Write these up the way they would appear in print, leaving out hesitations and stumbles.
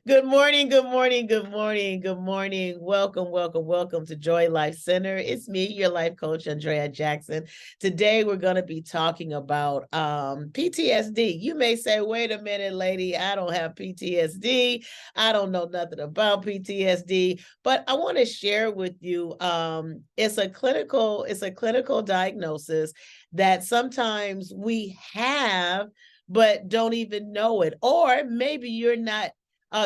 Good morning, good morning, good morning, good morning. Welcome, welcome, welcome to Joy Life Center. It's me, your life coach, Andrea Jackson. Today, we're going to be talking about PTSD. You may say, wait a minute, lady, I don't have PTSD. I don't know nothing about PTSD, but I want to share with you, it's a clinical diagnosis that sometimes we have, but don't even know it. Or maybe you're not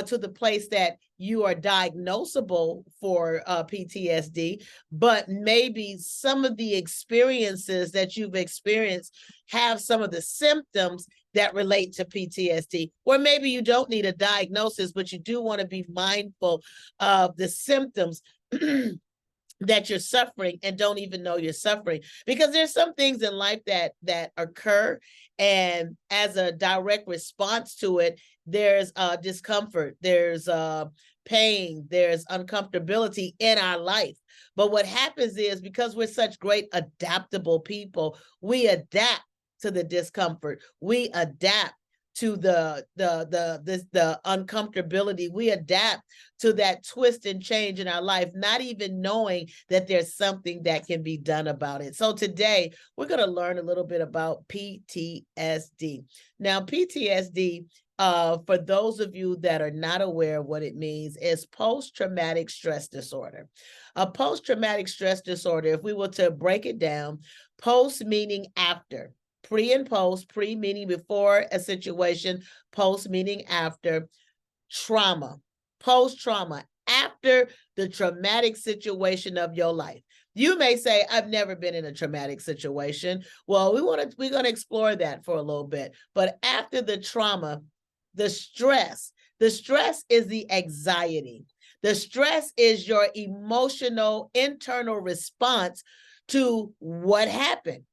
to the place that you are diagnosable for PTSD, but maybe some of the experiences that you've experienced have some of the symptoms that relate to PTSD. Or maybe you don't need a diagnosis, but you do want to be mindful of the symptoms that you're suffering and don't even know you're suffering, because there's some things in life that occur, and as a direct response to it, there's discomfort, there's pain, there's uncomfortability in our life. But what happens is, because we're such great adaptable people, we adapt to the discomfort, we adapt to the uncomfortability, we adapt to that twist and change in our life, not even knowing that there's something that can be done about it. So today we're going to learn a little bit about PTSD. Now, PTSD, for those of you that are not aware of what it means, is post-traumatic stress disorder. A post-traumatic stress disorder, if we were to break it down, post meaning after. Pre and post, pre meaning before a situation, post meaning after. Trauma, post trauma, after the traumatic situation of your life. You may say, I've never been in a traumatic situation. Well, we're going to explore that for a little bit. But after the trauma, the stress is the anxiety. The stress is your emotional internal response to what happened.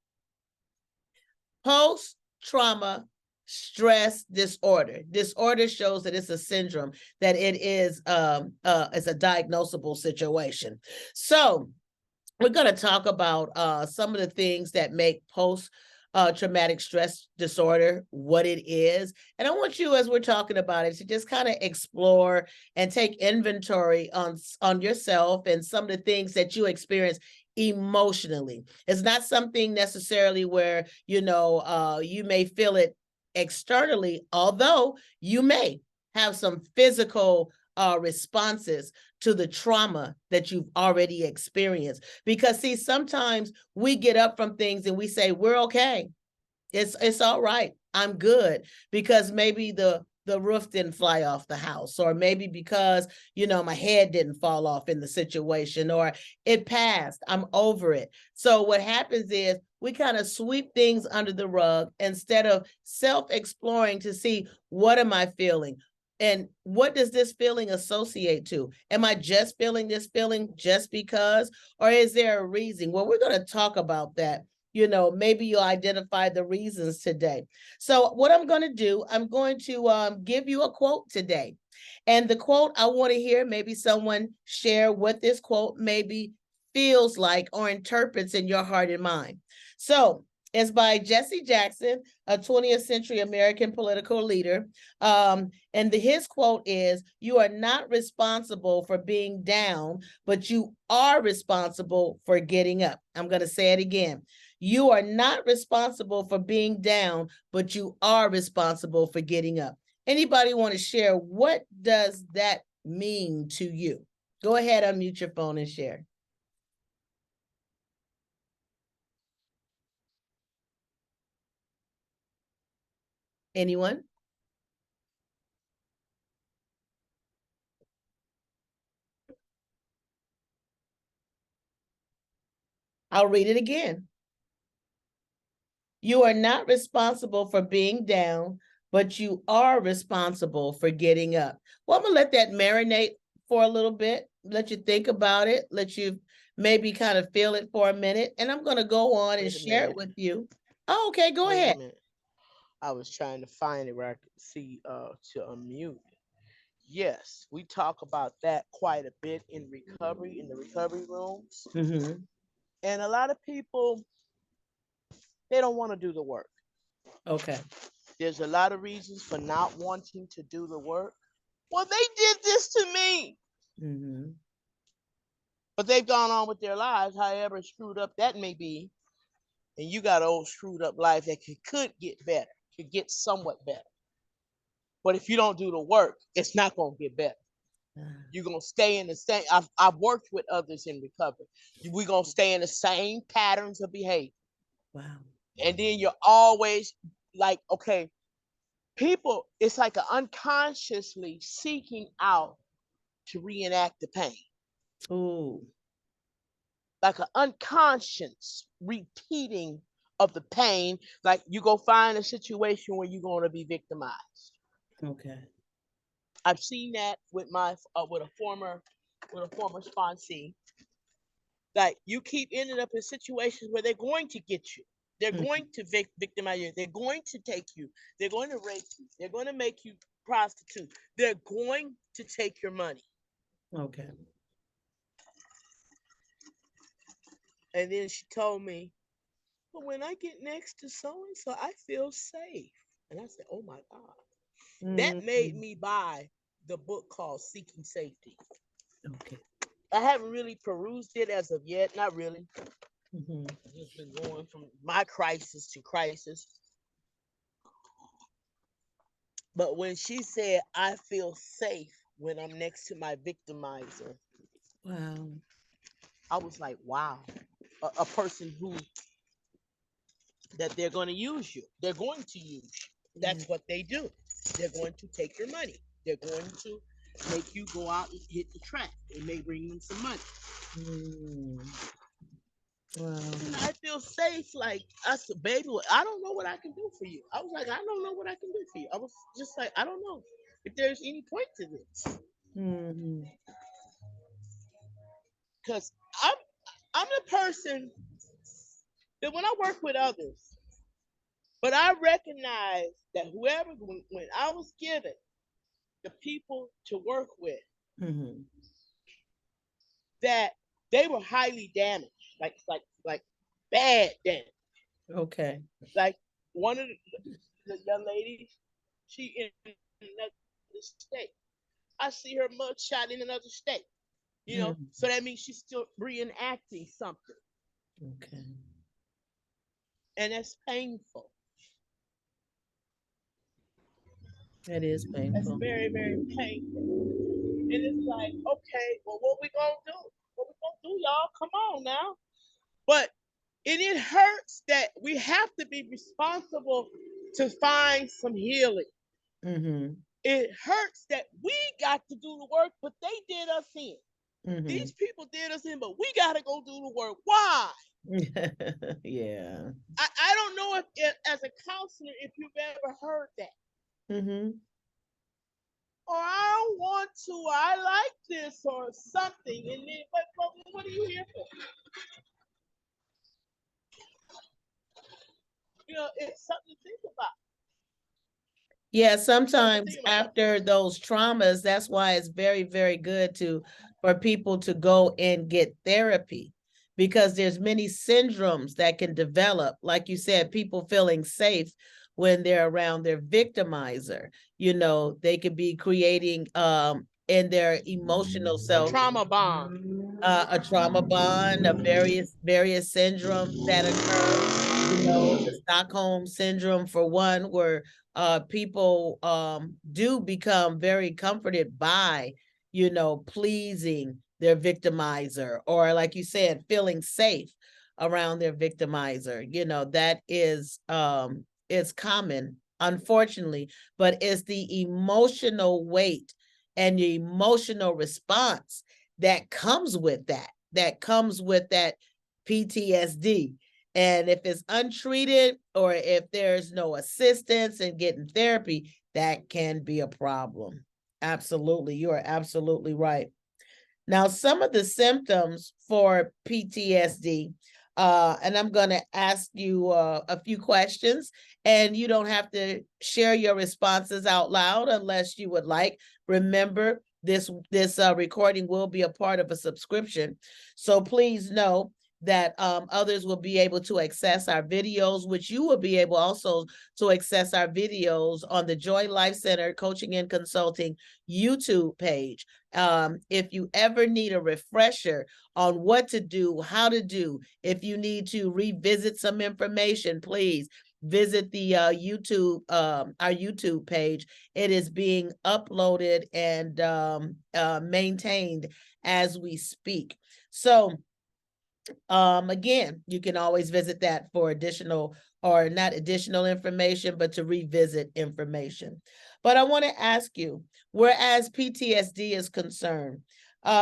Post-trauma stress disorder. Disorder shows that it's a syndrome, that it is it's a diagnosable situation. So we're going to talk about some of the things that make post-traumatic stress disorder what it is. And I want you, as we're talking about it, to just kind of explore and take inventory on yourself and some of the things that you experience emotionally. It's not something necessarily where, you may feel it externally, although you may have some physical responses to the trauma that you've already experienced. Because see, sometimes we get up from things and we say, we're okay. It's all right. I'm good, because maybe the roof didn't fly off the house, or maybe because, my head didn't fall off in the situation, or it passed. I'm over it. So what happens is we kind of sweep things under the rug instead of self-exploring to see, what am I feeling? And what does this feeling associate to? Am I just feeling this feeling just because, or is there a reason? Well, we're going to talk about that. Maybe you'll identify the reasons today. So what I'm going to do, I'm going to give you a quote today. And the quote I want to hear, maybe someone share what this quote maybe feels like or interprets in your heart and mind. So it's by Jesse Jackson, a 20th century American political leader. And his quote is, you are not responsible for being down, but you are responsible for getting up. I'm going to say it again. You are not responsible for being down, but you are responsible for getting up. Anybody want to share, what does that mean to you? Go ahead, unmute your phone and share. Anyone? I'll read it again. You are not responsible for being down, but you are responsible for getting up. Well, I'm going to let that marinate for a little bit, let you think about it, let you maybe kind of feel it for a minute, and I'm going to go on and share it with you. Oh, okay, go ahead. I was trying to find it where I could see to unmute. Yes, we talk about that quite a bit in the recovery rooms. Mm-hmm. And a lot of people, they don't want to do the work. Okay. There's a lot of reasons for not wanting to do the work. Well, they did this to me. Mm-hmm. But they've gone on with their lives, however screwed up that may be. And you got an old screwed up life that could get better, could get somewhat better. But if you don't do the work, it's not going to get better. You're going to stay in the same. I've worked with others in recovery. We're going to stay in the same patterns of behavior. Wow. And then you're always like, okay, people, it's like an unconsciously seeking out to reenact the pain. Ooh. Like an unconscious repeating of the pain. Like you go find a situation where you're going to be victimized. Okay. I've seen that with my with a former sponsee. Like you keep ending up in situations where they're going to get you. They're going to victimize you. They're going to take you. They're going to rape you. They're going to make you prostitute. They're going to take your money. Okay. And then she told me, but when I get next to so-and-so, I feel safe. And I said, oh my God. That made me buy the book called Seeking Safety. Okay. I haven't really perused it as of yet. Not really. I've just been going from my crisis to crisis. But when she said, I feel safe when I'm next to my victimizer. Wow. I was like, wow. A person who, that they're going to use you. They're going to use you. That's what they do. They're going to take your money. They're going to make you go out and hit the track. It may bring them some money. Wow. And I feel safe. Like, I said, baby, I don't know what I can do for you. I was like, I don't know what I can do for you. I was just like, I don't know if there's any point to this. Because I'm the person that when I work with others, but I recognize that whoever, when I was given the people to work with, that they were highly damaged, like bad damage. Okay. Like one of the young ladies, she in another state. I see her mugshot in another state. You know, so that means she's still reenacting something. Okay. And that's painful. It is painful. That's very, very painful. And it's like, okay, well, what we gonna do? What we gonna do, y'all? Come on now. But it hurts that we have to be responsible to find some healing. It hurts that we got to do the work, but they did us in. These people did us in, but we got to go do the work. Why? Yeah. I don't know if as a counselor, if you've ever heard that. Or I don't want to, I like this or something. And then, but what are you here for? You know, it's something to think about. Yeah, sometimes after those traumas, that's why it's very, very good for people to go and get therapy, because there's many syndromes that can develop. Like you said, people feeling safe when they're around their victimizer. You know, they could be creating in their emotional self a trauma bond, of various syndromes that occur. You know, the Stockholm syndrome for one, where people do become very comforted by, you know, pleasing their victimizer, or like you said, feeling safe around their victimizer. You know, that is common, unfortunately, but it's the emotional weight and the emotional response that comes with that PTSD. And if it's untreated, or if there's no assistance in getting therapy, that can be a problem. Absolutely. You are absolutely right. Now, some of the symptoms for PTSD, and I'm going to ask you a few questions, and you don't have to share your responses out loud unless you would like. Remember, this recording will be a part of a subscription. So please know that others will be able to access our videos, which you will be able also to access our videos on the Joy Life Center Coaching and Consulting YouTube page. If you ever need a refresher on what to do, how to do, if you need to revisit some information, please visit the YouTube, our YouTube page. It is being uploaded and maintained as we speak. So again, you can always visit that for additional, or not additional information, but to revisit information. But I want to ask you, whereas PTSD is concerned,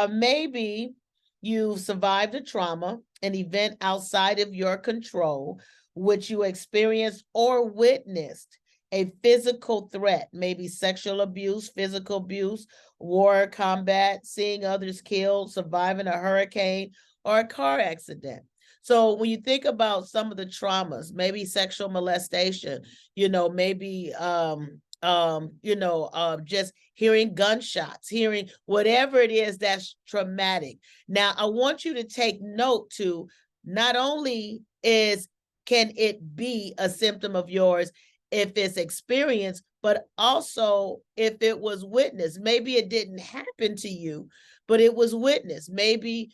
maybe you survived a trauma, an event outside of your control, which you experienced or witnessed a physical threat, maybe sexual abuse, physical abuse, war, combat, seeing others killed, surviving a hurricane or a car accident. So when you think about some of the traumas, maybe sexual molestation, maybe just hearing gunshots, hearing whatever it is that's traumatic. Now, I want you to take note to, not only can it be a symptom of yours if it's experienced, but also if it was witnessed. Maybe it didn't happen to you, but it was witnessed. Maybe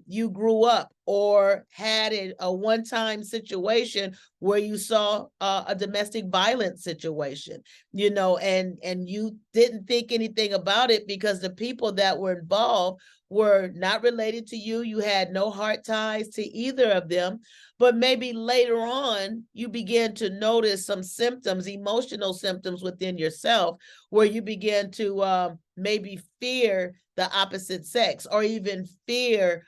you grew up or had a one-time situation where you saw a domestic violence situation, and you didn't think anything about it because the people that were involved were not related to you. You had no heart ties to either of them, but maybe later on you began to notice some symptoms, emotional symptoms within yourself, where you began to maybe fear the opposite sex, or even fear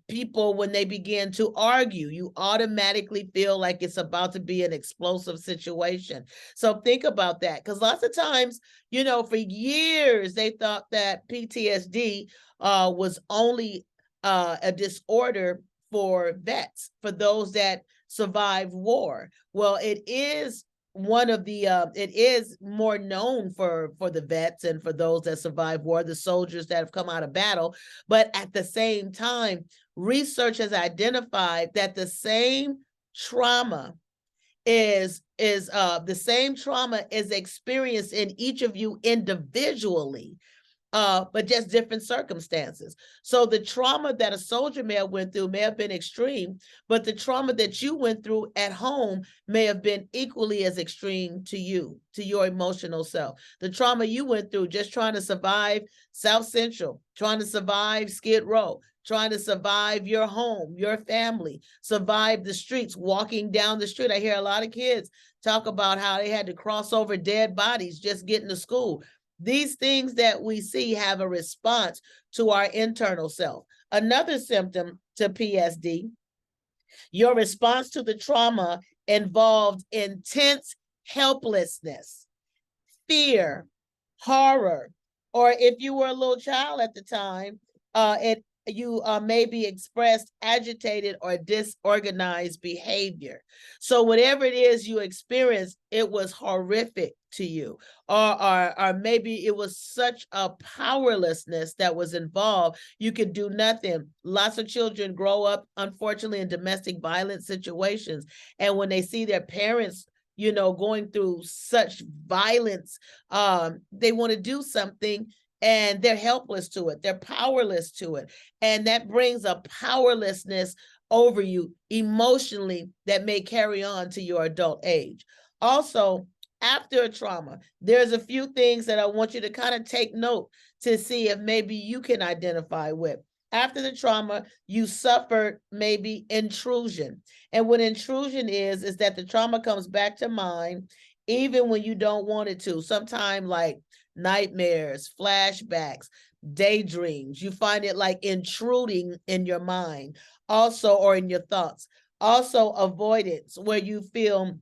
people when they begin to argue. You automatically feel like it's about to be an explosive situation. So think about that, because lots of times, for years they thought that PTSD was only a disorder for vets, for those that survived war. Well, it is one of the it is more known for the vets and for those that survive war, the soldiers that have come out of battle. But at the same time, research has identified that the same trauma is experienced in each of you individually, but just different circumstances. So the trauma that a soldier may have went through may have been extreme, but the trauma that you went through at home may have been equally as extreme to you, to your emotional self. The trauma you went through just trying to survive South Central, trying to survive Skid Row, trying to survive your home, your family, survive the streets, walking down the street. I hear a lot of kids talk about how they had to cross over dead bodies just getting to school. These things that we see have a response to our internal self. Another symptom to PSD, your response to the trauma involved intense helplessness, fear, horror, or if you were a little child at the time, you maybe expressed agitated or disorganized behavior. So whatever it is you experienced, it was horrific to you, or maybe it was such a powerlessness that was involved, you could do nothing. Lots of children grow up, unfortunately, in domestic violence situations, and when they see their parents going through such violence, they want to do something, and they're helpless to it. They're powerless to it. And that brings a powerlessness over you emotionally that may carry on to your adult age. Also, after a trauma, there's a few things that I want you to kind of take note to see if maybe you can identify with. After the trauma, you suffered maybe intrusion. And what intrusion is that the trauma comes back to mind even when you don't want it to. Sometimes like nightmares, flashbacks, daydreams. You find it like intruding in your mind also, or in your thoughts. Also avoidance, where you feel,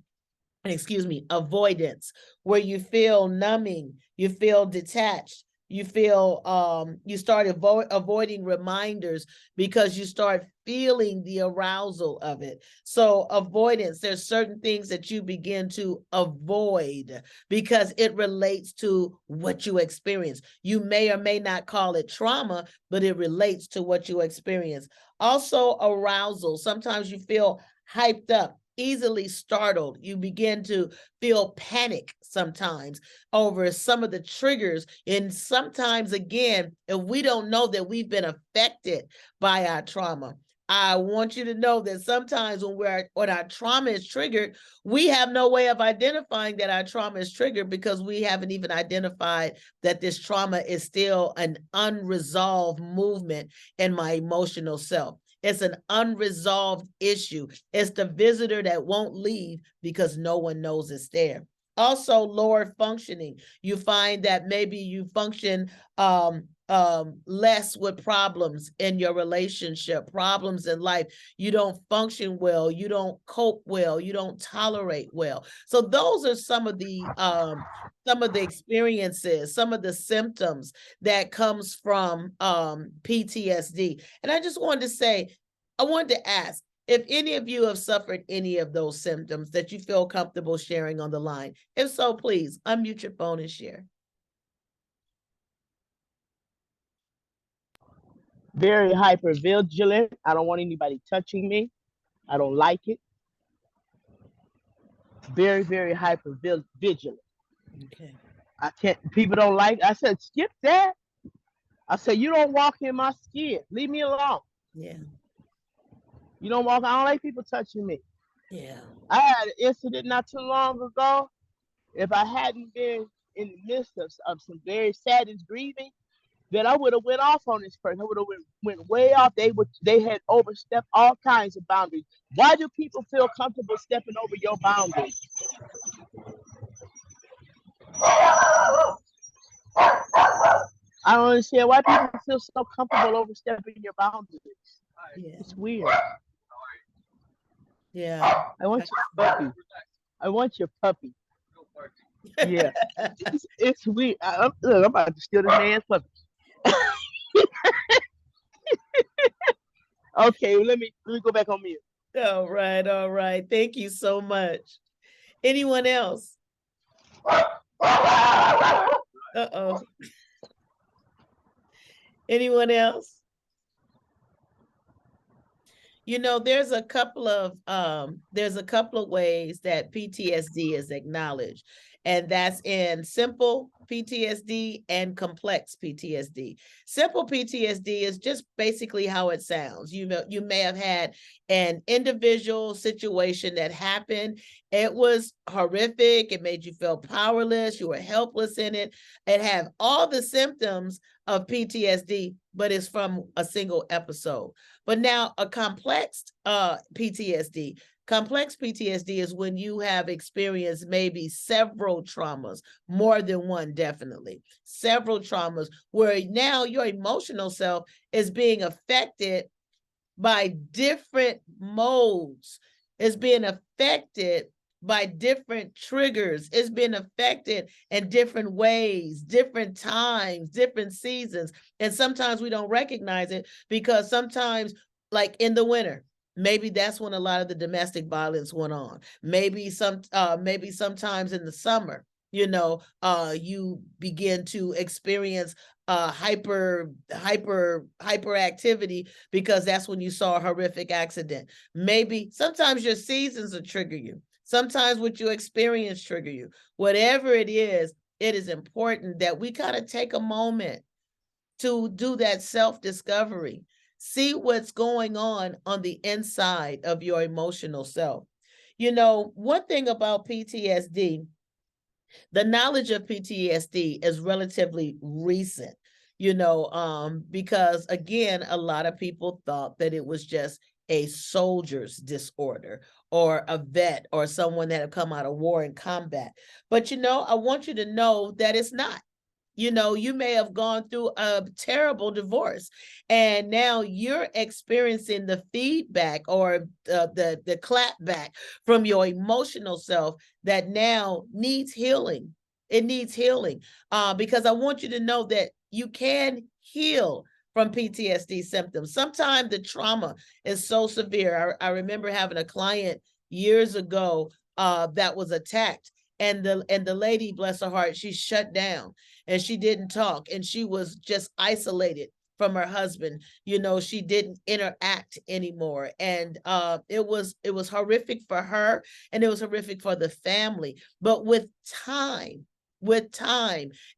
avoidance, where you feel numbing, you feel detached, You feel you start avoiding reminders because you start feeling the arousal of it. So avoidance, there's certain things that you begin to avoid because it relates to what you experience. You may or may not call it trauma, but it relates to what you experience. Also arousal. Sometimes you feel hyped up, easily startled. You begin to feel panic sometimes over some of the triggers. And sometimes, again, if we don't know that we've been affected by our trauma, I want you to know that sometimes when our trauma is triggered, we have no way of identifying that our trauma is triggered because we haven't even identified that this trauma is still an unresolved movement in my emotional self. It's an unresolved issue. It's the visitor that won't leave because no one knows it's there. Also, lower functioning. You find that maybe you function less with problems in your relationship, problems in life. You don't function well. You don't cope well. You don't tolerate well. So those are some of the experiences, some of the symptoms that comes from PTSD. And I just wanted to say, I wanted to ask if any of you have suffered any of those symptoms that you feel comfortable sharing on the line. If so, please unmute your phone and share. Very hyper vigilant. I don't want anybody touching me. I don't like it. Very, very hyper vigilant. Okay. I can't, people don't like, I said, skip that. I said, you don't walk in my skin. Leave me alone. Yeah. You don't walk, I don't like people touching me. Yeah. I had an incident not too long ago. If I hadn't been in the midst of some very sadness, grieving, then I would have went off on this person. I would have went way off. They had overstepped all kinds of boundaries. Why do people feel comfortable stepping over your boundaries? I don't understand why people feel so comfortable overstepping your boundaries. Yeah. It's weird. Yeah. I want your puppy. I want your puppy. Yeah. It's weird. Look, I'm about to steal this man's puppy. Okay, let me go back on mute. All right, all right. Thank you so much. Anyone else? Uh-oh. Anyone else? You know, there's a couple of ways that PTSD is acknowledged, and that's in simple PTSD and complex PTSD. Simple PTSD is just basically how it sounds. You know, you may have had an individual situation that happened. It was horrific. It made you feel powerless. You were helpless in it. It had all the symptoms of PTSD, but it's from a single episode. But now a complex PTSD. Complex PTSD is when you have experienced maybe several traumas, more than one, definitely. Several traumas where now your emotional self is being affected by different modes. It's being affected by different triggers. It's been affected in different ways, different times, different seasons. And sometimes we don't recognize it because sometimes, like in the winter, maybe that's when a lot of the domestic violence went on. Maybe sometimes in the summer, you begin to experience hyperactivity because that's when you saw a horrific accident. Maybe sometimes your seasons will trigger you. Sometimes what you experience trigger you. Whatever it is important that we kind of take a moment to do that self-discovery. See what's going on the inside of your emotional self. You know, one thing about PTSD, the knowledge of PTSD is relatively recent, because again, a lot of people thought that it was just a soldier's disorder or a vet or someone that had come out of war and combat. But, I want you to know that it's not. You may have gone through a terrible divorce and now you're experiencing the feedback or the clap back from your emotional self that now needs healing. It needs healing, because I want you to know that you can heal from PTSD symptoms. Sometimes the trauma is so severe. I remember having a client years ago that was attacked, and the lady, bless her heart, she shut down and she didn't talk, and she was just isolated from her husband. You know, she didn't interact anymore, and it was horrific for her, and it was horrific for the family. But with time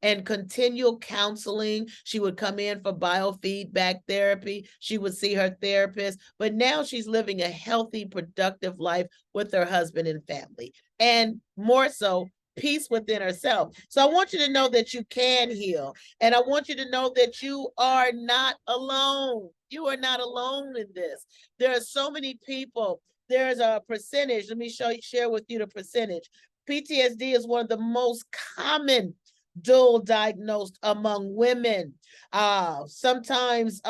and continual counseling, she would come in for biofeedback therapy, she would see her therapist, but now she's living a healthy, productive life with her husband and family, and more so, peace within herself. So I want you to know that you can heal, and I want you to know that you are not alone. You are not alone in this. There are so many people. There's a percentage. Let me share with you the percentage. PTSD is one of the most common dual diagnosed among women. Sometimes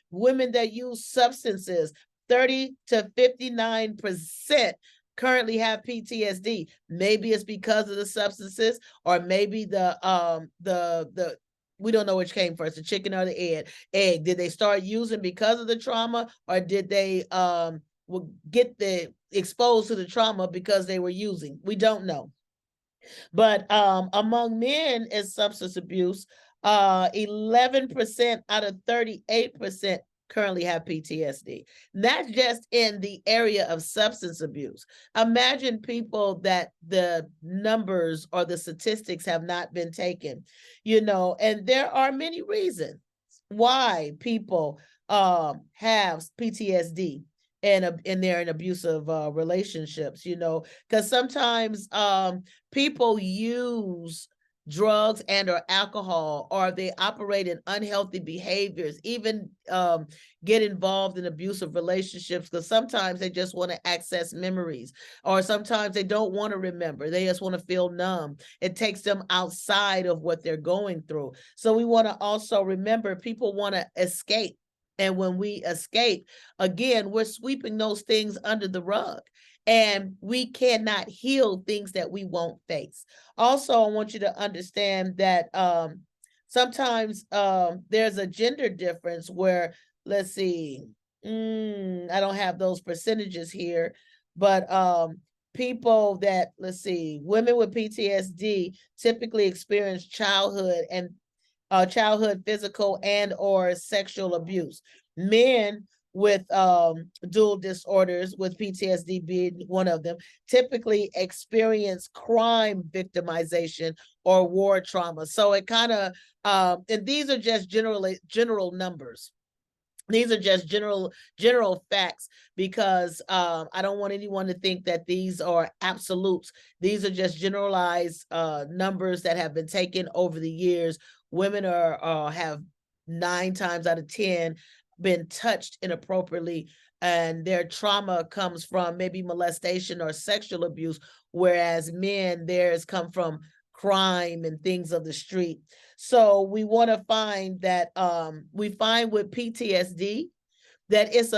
women that use substances, 30 to 59% currently have PTSD. Maybe it's because of the substances, or maybe the we don't know which came first, the chicken or the egg. Did they start using because of the trauma, or did they get exposed to the trauma because they were using? We don't know. But among men, is substance abuse. 11% out of 38% currently have PTSD. That's just in the area of substance abuse. Imagine people that the numbers or the statistics have not been taken, you know, and there are many reasons why people have PTSD and they're in abusive relationships, you know, because sometimes people use drugs and or alcohol, or they operate in unhealthy behaviors, even get involved in abusive relationships, because sometimes they just want to access memories, or sometimes they don't want to remember, they just want to feel numb. It takes them outside of what they're going through. So we want to also remember, people want to escape, and when we escape, again, we're sweeping those things under the rug, and we cannot heal things that we won't face. Also, I want you to understand that sometimes there's a gender difference where, let's see, I don't have those percentages here, but people that, let's see, women with PTSD typically experience childhood physical and or sexual abuse. Men with dual disorders, with PTSD being one of them, typically experience crime victimization or war trauma. So it kind of and these are just general numbers. These are just general facts, because I don't want anyone to think that these are absolutes. These are just generalized numbers that have been taken over the years. Women have 9 times out of 10 been touched inappropriately, and their trauma comes from maybe molestation or sexual abuse, whereas men, theirs come from crime and things of the street. So we want to find that we find with PTSD that it's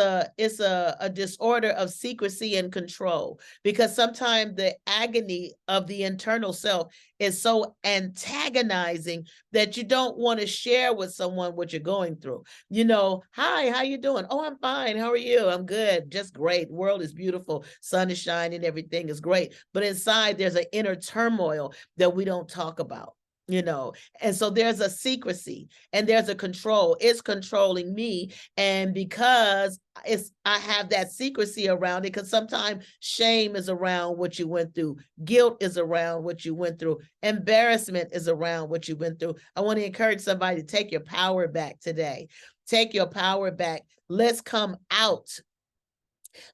a disorder of secrecy and control, because sometimes the agony of the internal self is so antagonizing that you don't want to share with someone what you're going through. You know, hi, how you doing? Oh, I'm fine. How are you? I'm good. Just great. World is beautiful. Sun is shining. Everything is great. But inside there's an inner turmoil that we don't talk about. You know, and so there's a secrecy and there's a control. It's controlling me, and because I have that secrecy around it, because sometimes shame is around what you went through, guilt is around what you went through, embarrassment is around what you went through. I want to encourage somebody to take your power back today. Take your power back. Let's come out.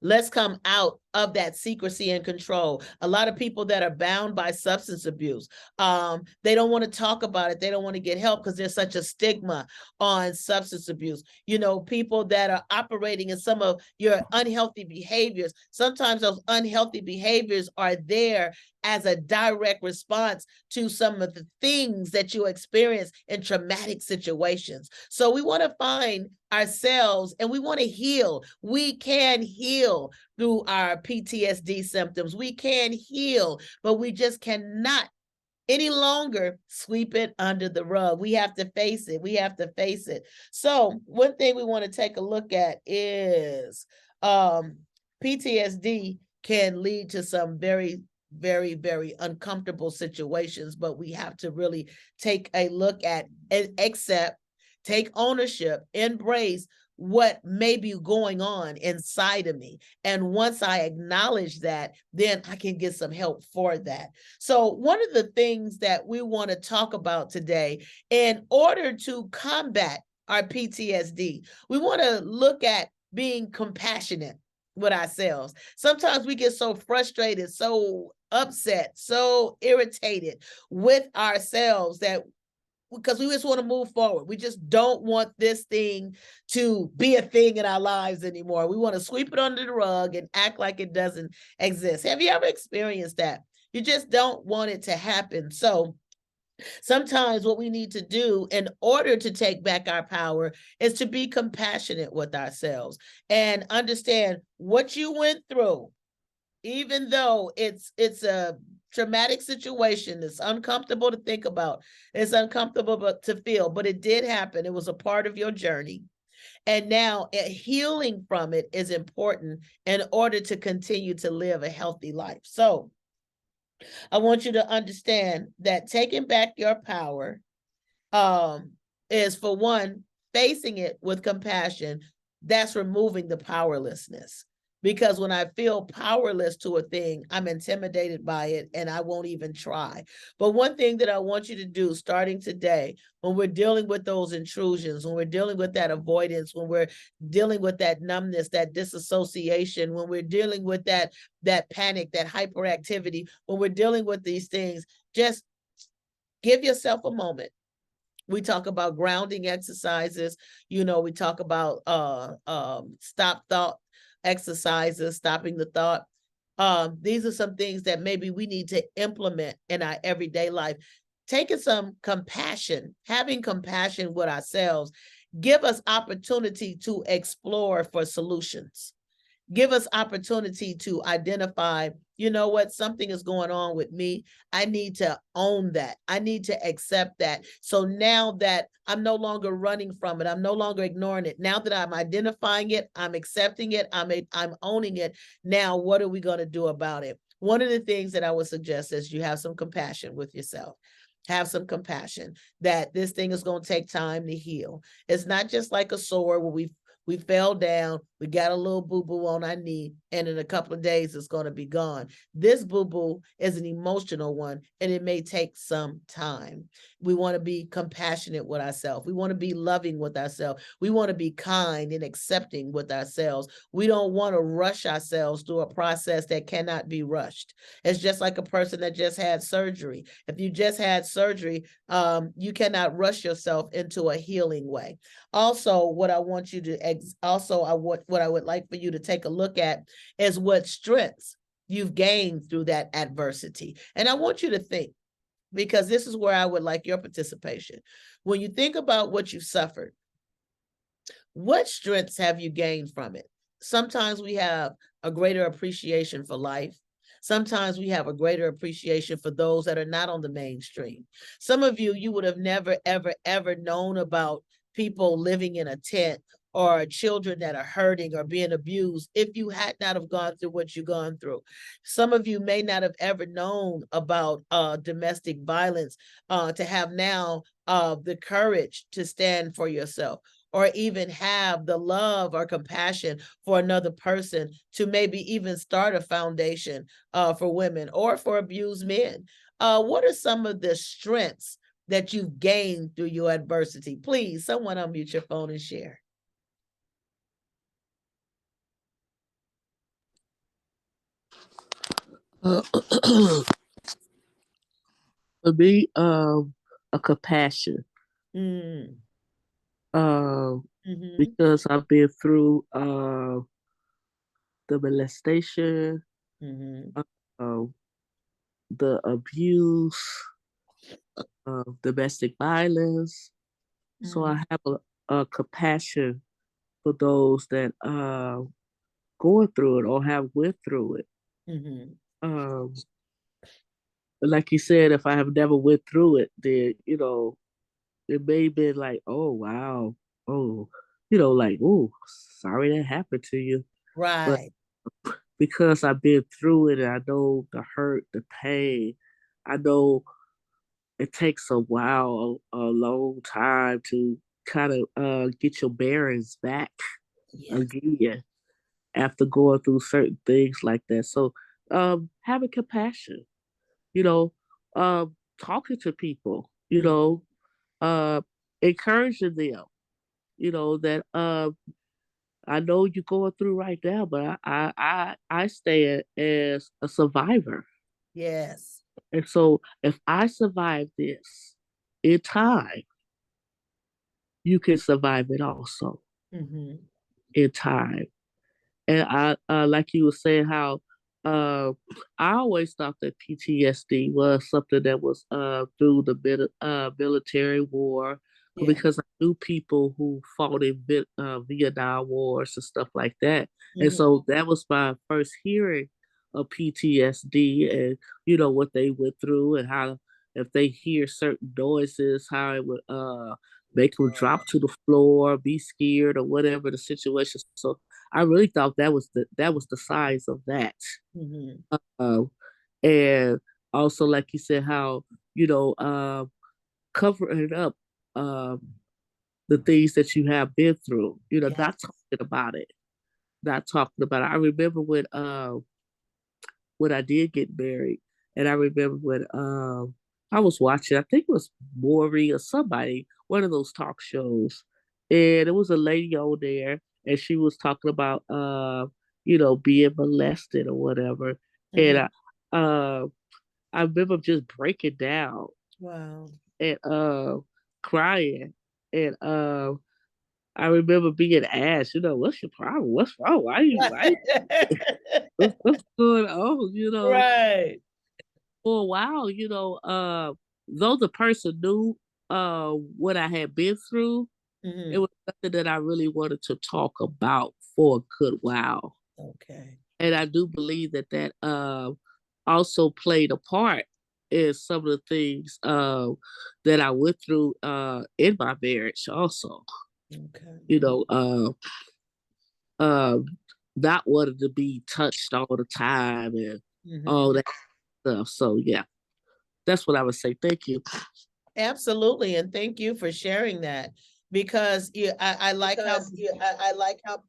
Let's come out of that secrecy and control. A lot of people that are bound by substance abuse, they don't want to talk about it. They don't want to get help because there's such a stigma on substance abuse. You know, people that are operating in some of your unhealthy behaviors, sometimes those unhealthy behaviors are there as a direct response to some of the things that you experience in traumatic situations. So we want to find ourselves and we want to heal. We can heal through our PTSD symptoms. We can heal, but we just cannot any longer sweep it under the rug. We have to face it. We have to face it. So one thing we want to take a look at is PTSD can lead to some very, very, very uncomfortable situations, but we have to really take a look at and accept, take ownership, embrace what may be going on inside of me. And once I acknowledge that, then I can get some help for that. So one of the things that we want to talk about today, in order to combat our PTSD, we want to look at being compassionate with ourselves. Sometimes we get so frustrated, so upset, so irritated with ourselves that because we just want to move forward. We just don't want this thing to be a thing in our lives anymore. We want to sweep it under the rug and act like it doesn't exist. Have you ever experienced that? You just don't want it to happen. So sometimes what we need to do in order to take back our power is to be compassionate with ourselves and understand what you went through, even though it's a traumatic situation. It's uncomfortable to think about. It's uncomfortable to feel, but it did happen. It was a part of your journey. And now healing from it is important in order to continue to live a healthy life. So I want you to understand that taking back your power is, for one, facing it with compassion. That's removing the powerlessness. Because when I feel powerless to a thing, I'm intimidated by it and I won't even try. But one thing that I want you to do starting today, when we're dealing with those intrusions, when we're dealing with that avoidance, when we're dealing with that numbness, that disassociation, when we're dealing with that panic, that hyperactivity, when we're dealing with these things, just give yourself a moment. We talk about grounding exercises. We talk about stop thought exercises, stopping the thought. These are some things that maybe we need to implement in our everyday life. Taking some compassion, having compassion with ourselves, give us opportunity to explore for solutions. Give us opportunity to identify, something is going on with me. I need to own that. I need to accept that. So now that I'm no longer running from it, I'm no longer ignoring it. Now that I'm identifying it, I'm accepting it, I'm owning it. Now, what are we going to do about it? One of the things that I would suggest is you have some compassion with yourself. Have some compassion that this thing is going to take time to heal. It's not just like a sore where we fell down, we got a little boo-boo on our knee, and in a couple of days, it's going to be gone. This boo-boo is an emotional one, and it may take some time. We want to be compassionate with ourselves. We want to be loving with ourselves. We want to be kind and accepting with ourselves. We don't want to rush ourselves through a process that cannot be rushed. It's just like a person that just had surgery. If you just had surgery, you cannot rush yourself into a healing way. Also, what I want you to what I would like for you to take a look at is what strengths you've gained through that adversity. And I want you to think, because this is where I would like your participation. When you think about what you suffered, what strengths have you gained from it? Sometimes we have a greater appreciation for life. Sometimes we have a greater appreciation for those that are not on the mainstream. Some of you would have never, ever, ever known about people living in a tent or children that are hurting or being abused if you had not have gone through what you've gone through. Some of you may not have ever known about domestic violence to have now the courage to stand for yourself, or even have the love or compassion for another person to maybe even start a foundation for women or for abused men. What are some of the strengths that you've gained through your adversity? Please, someone unmute your phone and share. For me, a compassion. Because I've been through the molestation, the abuse, domestic violence. So I have a compassion for those that going through it or have went through it. like you said, if I have never went through it, then it may have been like, oh wow, oh, like, oh, sorry that happened to you. But Right. because I've been through it and I know the hurt, the pain, I know it takes a while, a long time to kind of get your bearings back Yes. again after going through certain things like that. So having compassion, you know, talking to people, Mm. uh, encouraging them, that I know you're going through right now, but I stand as a survivor. Yes. And so if I survive this in time, you can survive it also Hmm. in time. And I like you were saying how uh I always thought that PTSD was something that was through the military war Yeah. because I knew people who fought in Vietnam wars and stuff like that. And Hmm. so that was my first hearing of PTSD and what they went through and how if they hear certain noises, how it would make them drop to the floor, be scared or whatever the situation. So I really thought that was the size of that. Hmm. Uh, and also, like you said, how you know covering up um, the things that you have been through. Yes. Not talking about it, not talking about it. I remember when I did get married, and I remember when I was watching. I think it was Maury or somebody, one of those talk shows, and it was a lady on there, and she was talking about being molested or whatever, and Hmm. uh, I remember just breaking down Wow. and crying, and I remember being asked, what's your problem? What's wrong? Why what's going on? Right. For a while, though the person knew what I had been through, it Hmm. was something that I really wanted to talk about for a good while. Okay. And I do believe that also played a part in some of the things that I went through in my marriage also. Okay. You know, uh, not wanting to be touched all the time and Hmm. all that stuff. So yeah, that's what I would say. Thank you. Absolutely. And thank you for sharing that because I like how I like how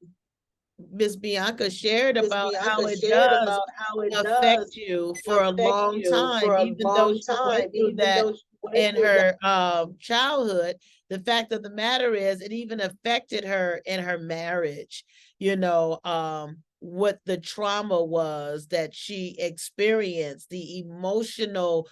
Miss Bianca shared Miss about how Bianca it shared does about how it affect does you for a affect long you time, for a even though long she went time, through even that though she went in through that. her childhood. The fact of the matter is, it even affected her in her marriage. What the trauma was that she experienced, the emotional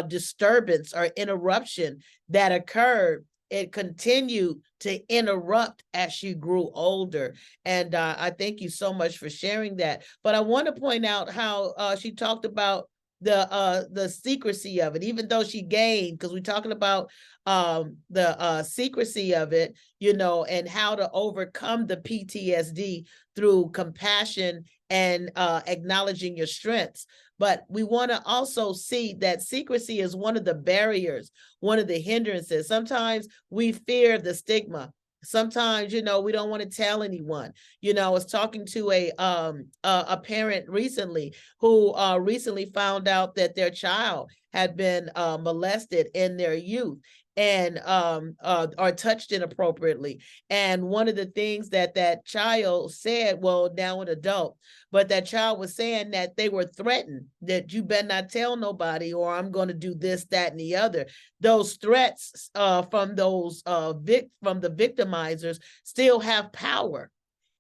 disturbance or interruption that occurred. It continued to interrupt as she grew older. And I thank you so much for sharing that. But I want to point out how she talked about the secrecy of it, even though she gained, because we're talking about the secrecy of it, and how to overcome the PTSD through compassion and acknowledging your strengths. But we want to also see that secrecy is one of the barriers, one of the hindrances. Sometimes we fear the stigma. Sometimes, we don't want to tell anyone. I was talking to a parent recently who recently found out that their child had been molested in their youth and are touched inappropriately. And one of the things that child said, well, now an adult, but that child was saying that they were threatened that you better not tell nobody or I'm going to do this, that, and the other. Those threats from those from the victimizers still have power.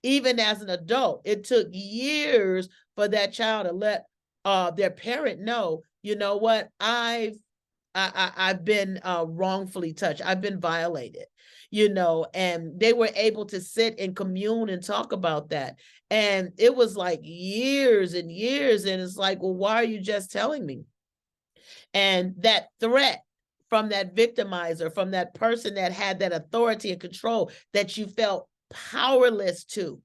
Even as an adult, it took years for that child to let their parent know, you know what, I've been wrongfully touched. I've been violated, and they were able to sit and commune and talk about that. And it was like years and years. And it's like, well, why are you just telling me? And that threat from that victimizer, from that person that had that authority and control that you felt powerless to,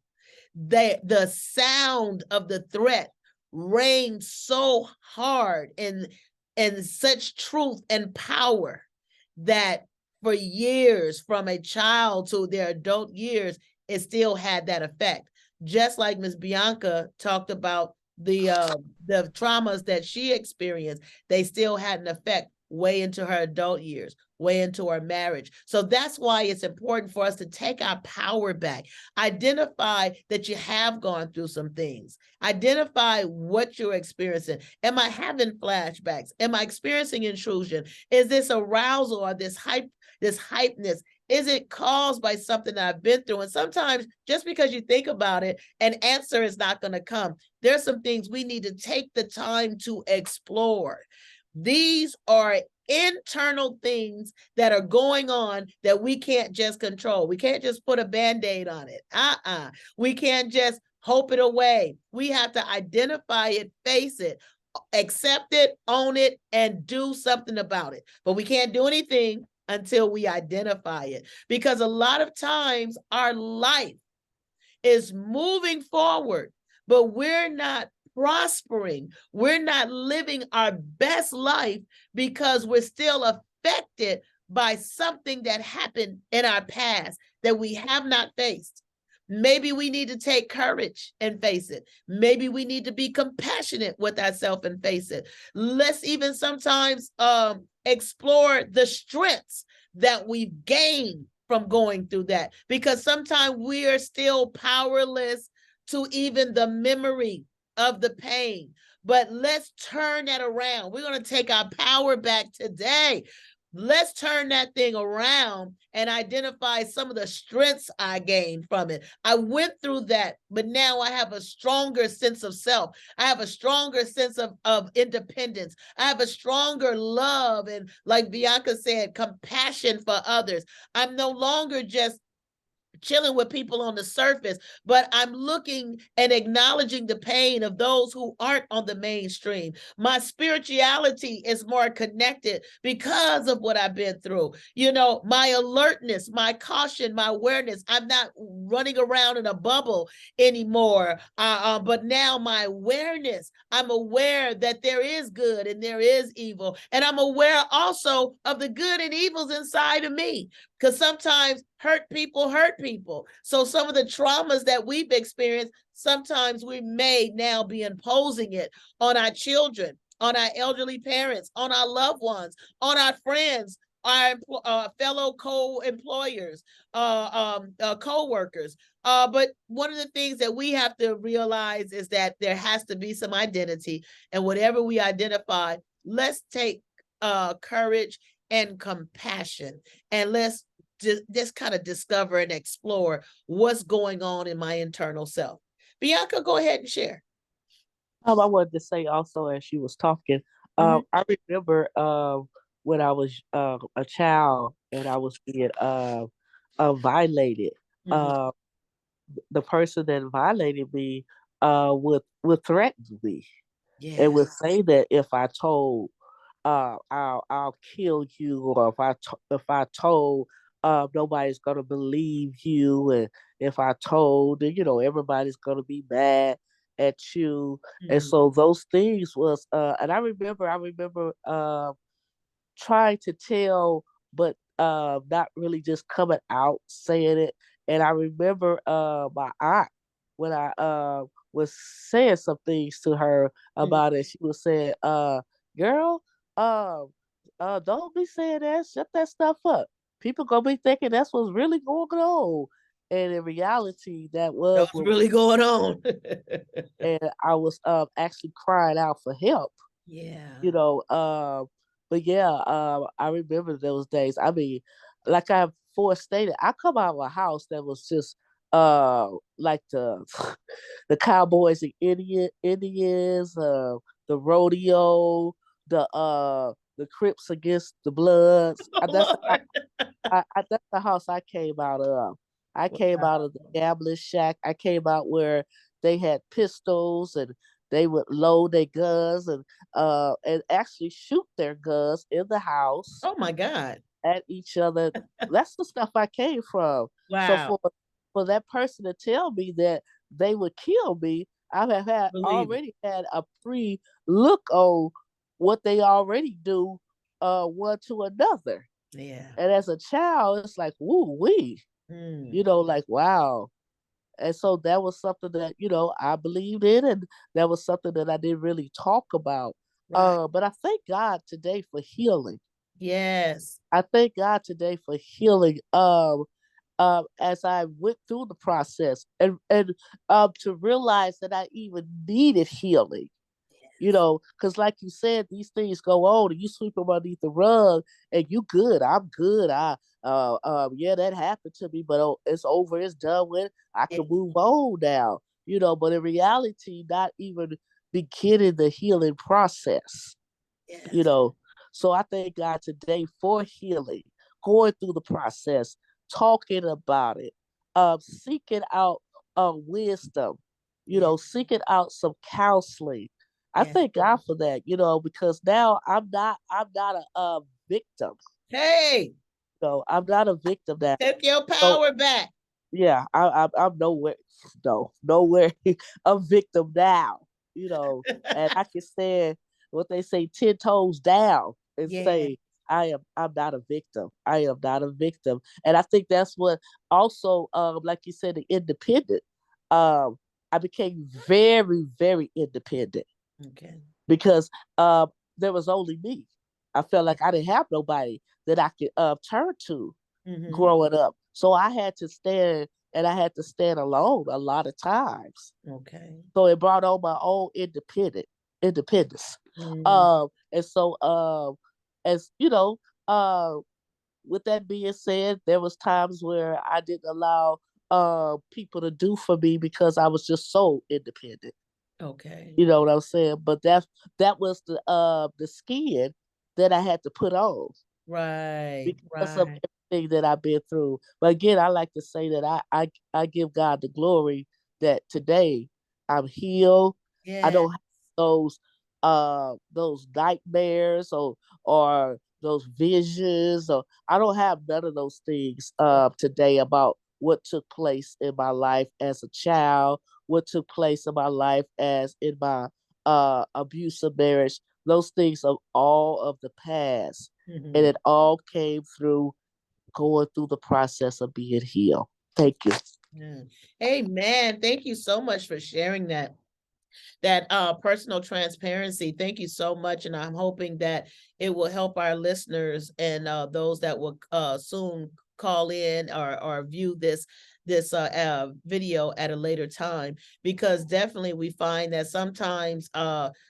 the sound of the threat rang so hard and and such truth and power that for years, from a child to their adult years, it still had that effect. Just like Miss Bianca talked about the traumas that she experienced, they still had an effect way into her adult years, way into her marriage. So that's why it's important for us to take our power back. Identify that you have gone through some things. Identify what you're experiencing. Am I having flashbacks? Am I experiencing intrusion? Is this arousal or this hypeness? Is it caused by something that I've been through? And sometimes just because you think about it, an answer is not going to come. There's some things we need to take the time to explore. These are internal things that are going on that we can't just control. We can't just put a Band-Aid on it. We can't just hope it away. We have to identify it, face it, accept it, own it, and do something about it. But we can't do anything until we identify it, because a lot of times our life is moving forward, but we're not prospering. We're not living our best life because we're still affected by something that happened in our past that we have not faced. Maybe we need to take courage and face it. Maybe we need to be compassionate with ourselves and face it. Let's even sometimes explore the strengths that we've gained from going through that, because sometimes we are still powerless to even the memory of the pain. But let's turn that around. We're going to take our power back today. Let's turn that thing around and identify some of the strengths I gained from it. I went through that, but now I have a stronger sense of self. I have a stronger sense of independence. I have a stronger love and, like Bianca said, compassion for others. I'm no longer just chilling with people on the surface, but I'm looking and acknowledging the pain of those who aren't on the mainstream. My spirituality is more connected because of what I've been through. You know, my alertness, my caution, my awareness. I'm not running around in a bubble anymore, but now my awareness, I'm aware that there is good and there is evil. And I'm aware also of the good and evils inside of me, because sometimes hurt people. So some of the traumas that we've experienced, sometimes we may now be imposing it on our children, on our elderly parents, on our loved ones, on our friends, our fellow co-employers, co-workers. But one of the things that we have to realize is that there has to be some identity, and whatever we identify, let's take courage and compassion, and let's just kind of discover and explore what's going on in my internal self. Bianca, go ahead and share. I wanted to say also, as she was talking, I remember when I was a child and I was being violated. The person that violated me would threaten me, and would say that if I told, I'll kill you, or if I told, nobody's gonna believe you, and if I told, everybody's gonna be mad at you. And so those things was, and I remember trying to tell, but not really just coming out saying it. And I remember my aunt, when I was saying some things to her about it, she was saying, girl, don't be saying that, shut that stuff up. People gonna be thinking that's what's really going on. And in reality, that was what's really going on. And I was actually crying out for help. Yeah. But yeah, I remember those days. I mean, like I before stated, I come out of a house that was just like the the cowboys and Indians, the rodeo, the Crips against the Bloods. That's the house I came out of. I came out of the gambling shack. I came out where they had pistols and they would load their guns and actually shoot their guns in the house. Oh my God. At each other. That's the stuff I came from. Wow. So for that person to tell me that they would kill me, I have already had a pre look on what they already do one to another. Yeah. And as a child, it's like, woo wee, Mm. you know, like wow. And so that was something that, you know, I believed in, and that was something that I didn't really talk about. Right. But I thank God today for healing. Yes. I thank God today for healing. As I went through the process, and to realize that I even needed healing. You know, because like you said, these things go on, and you sweep them underneath the rug, and you good. I'm good. Yeah, that happened to me, but oh, it's over. It's done with. I Yeah. can move on now. You know, but in reality, not even beginning the healing process. You Yes. know, so I thank God today for healing, going through the process, talking about it, seeking out wisdom, you Yeah. know, seeking out some counseling. I Yeah. thank God for that, you know, because now I'm not a victim. Hey, So I'm not a victim now. take your So power back. yeah, I'm nowhere, no, nowhere a victim now, you know, and I can stand what they say 10 toes down and Yeah. say, I'm not a victim. I am not a victim. And I think that's what also, like you said, the independent, um, I became very, very independent Okay. because there was only me. I felt like I didn't have nobody that I could turn to Mm-hmm. growing up. So I had to stand, and I had to stand alone a lot of times. Okay. So it brought on my own independence. Mm. And so as you know, uh with that being said, there was times where I didn't allow people to do for me because I was just so independent. Okay. You know what I'm saying? But that was the skin that I had to put on Right. because of Right. everything that I've been through. But again, I like to say that I give God the glory that today I'm healed. I Yeah. don't have those nightmares or those visions, or I don't have none of those things today about what took place in my life as a child, what took place in my life as in my abusive marriage. Those things are all of the past, and Mm-hmm. it all came through going through the process of being healed. Thank you. Yeah. Amen. Thank you so much for sharing that personal transparency. Thank you so much, and I'm hoping that it will help our listeners and those that will soon call in or view this video at a later time, because definitely we find that sometimes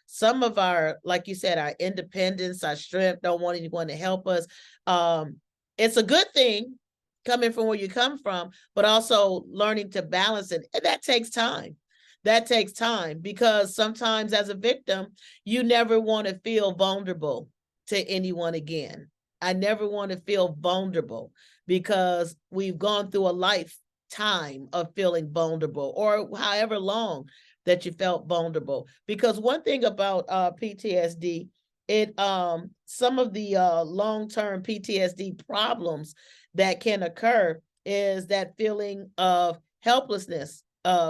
some of our, like you said, our independence, our strength, don't want anyone to help us. um it's a good thing coming from where you come from, but also learning to balance it, and that takes time. That takes time, because sometimes as a victim, you never want to feel vulnerable to anyone again. I never want to feel vulnerable, because we've gone through a lifetime of feeling vulnerable, or however long that you felt vulnerable. Because one thing about PTSD, it some of the long-term PTSD problems that can occur is that feeling of helplessness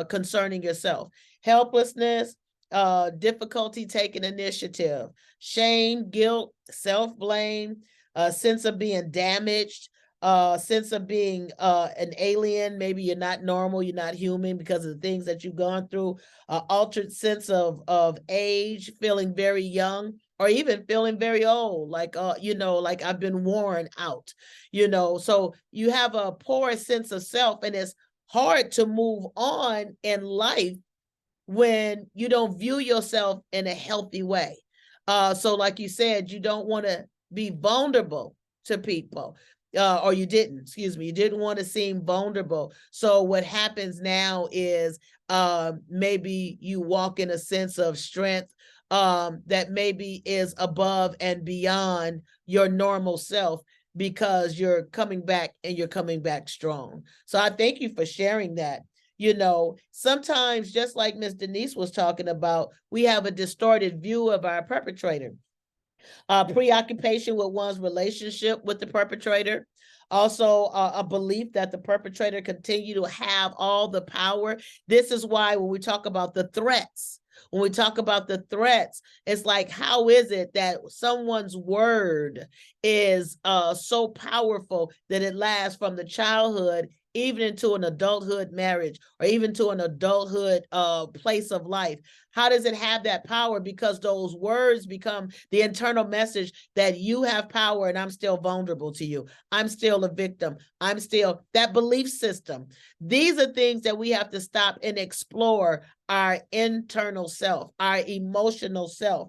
concerning yourself, helplessness, difficulty taking initiative, shame, guilt, self-blame, a sense of being damaged, sense of being an alien. Maybe you're not normal, you're not human because of the things that you've gone through, altered sense of age, feeling very young, or even feeling very old, like like I've been worn out, so you have a poor sense of self, and it's hard to move on in life when you don't view yourself in a healthy way. So like you said, you don't want to be vulnerable to people. Or you didn't, excuse me, you didn't want to seem vulnerable. So what happens now is maybe you walk in a sense of strength that maybe is above and beyond your normal self, because you're coming back, and you're coming back strong. So I thank you for sharing that. Sometimes, just like Miss Denise was talking about, we have a distorted view of our perpetrator, preoccupation with one's relationship with the perpetrator. Also, a belief that the perpetrator continue to have all the power. This is why when we talk about the threats, When we talk about the threats, it's like, how is it that someone's word is so powerful that it lasts from the childhood even into an adulthood marriage, or even to an adulthood place of life? How does it have that power? Because those words become the internal message that you have power and I'm still vulnerable to you. I'm still a victim. I'm still that belief system. These are things that we have to stop and explore our internal self, our emotional self.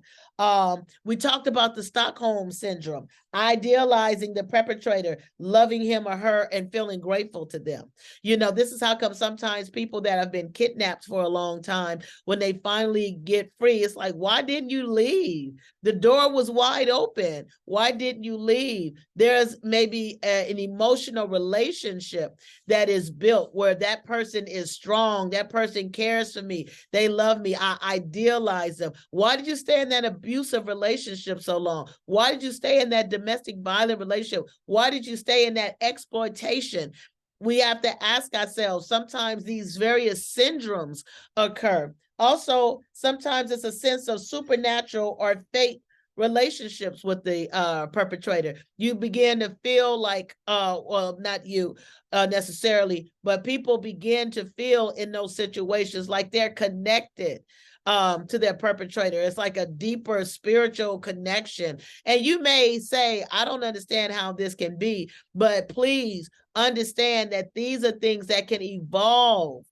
We talked about the Stockholm syndrome, idealizing the perpetrator, loving him or her, and feeling grateful to them. You know, this is how come sometimes people that have been kidnapped for a long time, when they finally get free, it's like, why didn't you leave? The door was wide open. Why didn't you leave? There's maybe an emotional relationship that is built where that person is strong. That person cares for me. They love me. I idealize them. Why did you stay in that abusive relationship so long? Why did you stay in that domestic violent relationship? Why did you stay in that exploitation? We have to ask ourselves, sometimes these various syndromes occur. Also, sometimes it's a sense of supernatural or fate relationships with the perpetrator. You begin to feel like, well, not you necessarily, but people begin to feel in those situations like they're connected to their perpetrator. It's like a deeper spiritual connection. And you may say, I don't understand how this can be, but please understand that these are things that can evolve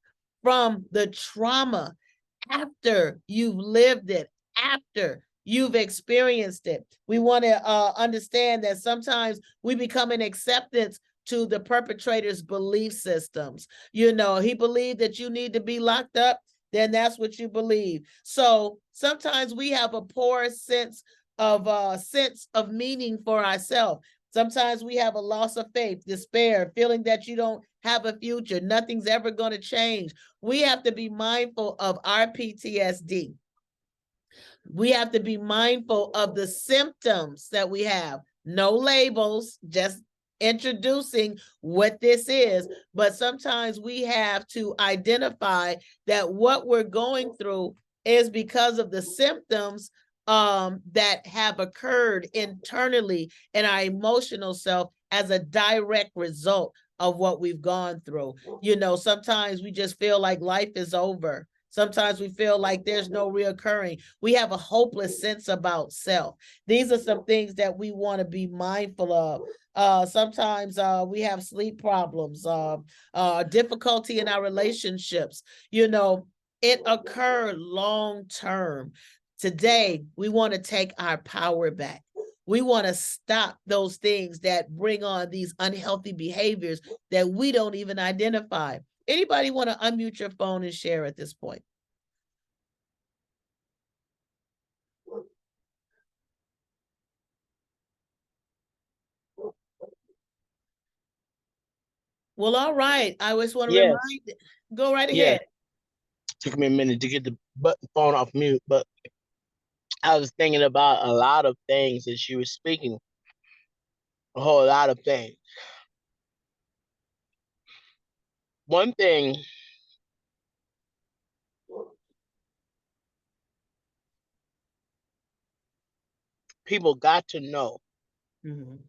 from the trauma after you've lived it, after you've experienced it. We want to understand that sometimes we become an acceptance to the perpetrator's belief systems. You know, he believed that you need to be locked up, then that's what you believe. So sometimes we have a poor sense of meaning for ourselves. Sometimes we have a loss of faith, despair, feeling that you don't have a future, nothing's ever going to change. We have to be mindful of our PTSD. We have to be mindful of the symptoms that we have. No labels, just introducing what this is. But sometimes we have to identify that what we're going through is because of the symptoms that have occurred internally in our emotional self as a direct result of what we've gone through. You know, sometimes we just feel like life is over. Sometimes we feel like there's no reoccurring. We have a hopeless sense about self. These are some things that we want to be mindful of. Sometimes we have sleep problems, difficulty in our relationships. You know, it occurred long term. Today, we want to take our power back. We want to stop those things that bring on these unhealthy behaviors that we don't even identify. Anybody want to unmute your phone and share at this point? Well, all right. I always want to Yes, remind, go right yes. ahead. Took me a minute to get the phone off mute, but I was thinking about a lot of things as you were speaking. A whole lot of things. One thing, people got to know Mhm.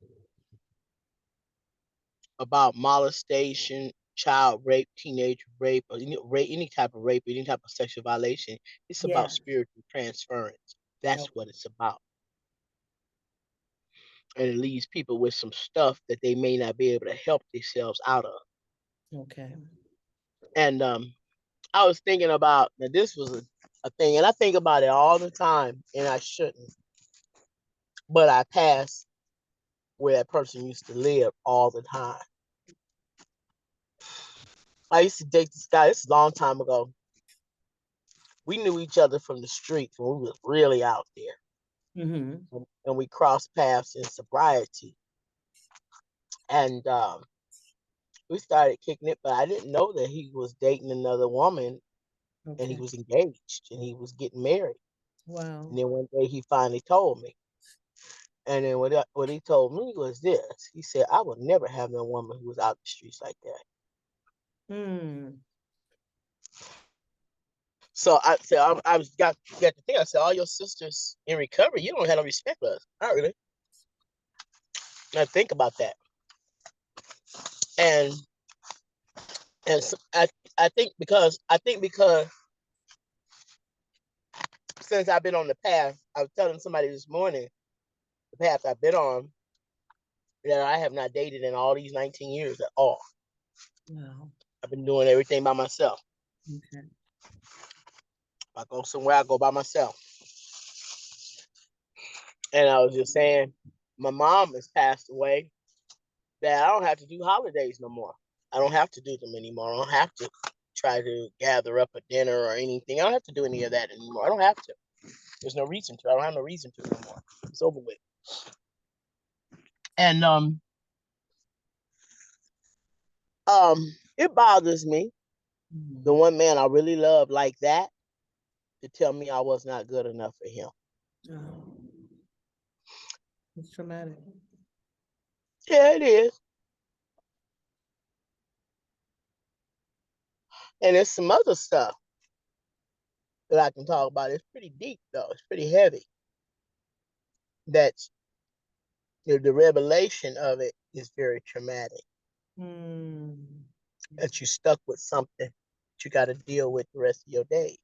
about molestation, child rape, teenage rape, or any type of rape, any type of sexual violation. It's about Yeah. spiritual transference. That's Oh, what it's about. And it leaves people with some stuff that they may not be able to help themselves out of. okay. And I was thinking about now this was a thing, and I think about it all the time, and I shouldn't. But I pass where that person used to live all the time. I used to date this guy. This is a long time ago. We knew each other from the streets when we was really out there, Mm-hmm. and we crossed paths in sobriety. And we started kicking it, but I didn't know that he was dating another woman, and he Okay. was engaged, and he was getting married. Wow. And then one day he finally told me. And then what he told me was this. He said, I would never have no woman who was out the streets like that. Hmm. So I said, I was got to think. I said, all your sisters in recovery, you don't have no respect for us. Not really. I think about that, and so I think because since I've been on the path, I was telling somebody this morning the path I've been on that I have not dated in all these 19 years at all. Wow. I've been doing everything by myself. Okay. If I go somewhere, I go by myself. And I was just saying, my mom has passed away, that I don't have to do holidays no more. I don't have to do them anymore. I don't have to try to gather up a dinner or anything. I don't have to do any of that anymore. I don't have to. There's no reason to. I don't have no reason to no more. It's over with. And it bothers me, the one man I really love like that, to tell me I was not good enough for him. Oh. It's traumatic. Yeah, it is. And there's some other stuff that I can talk about. It's pretty deep though. It's pretty heavy. That's the revelation of it is very traumatic. That you stuck with something that you got to deal with the rest of your days.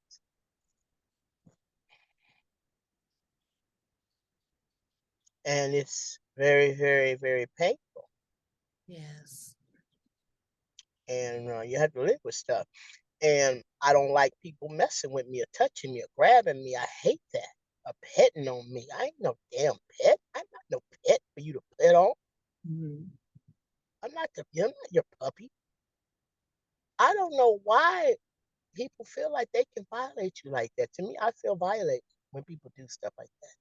And it's very, very, very painful. Yes. And you have to live with stuff. And I don't like people messing with me or touching me or grabbing me. I hate that. Or petting on me. I ain't no damn pet. I'm not no pet for you to pet on. I'm not your puppy. I don't know why people feel like they can violate you like that. To me, I feel violated when people do stuff like that.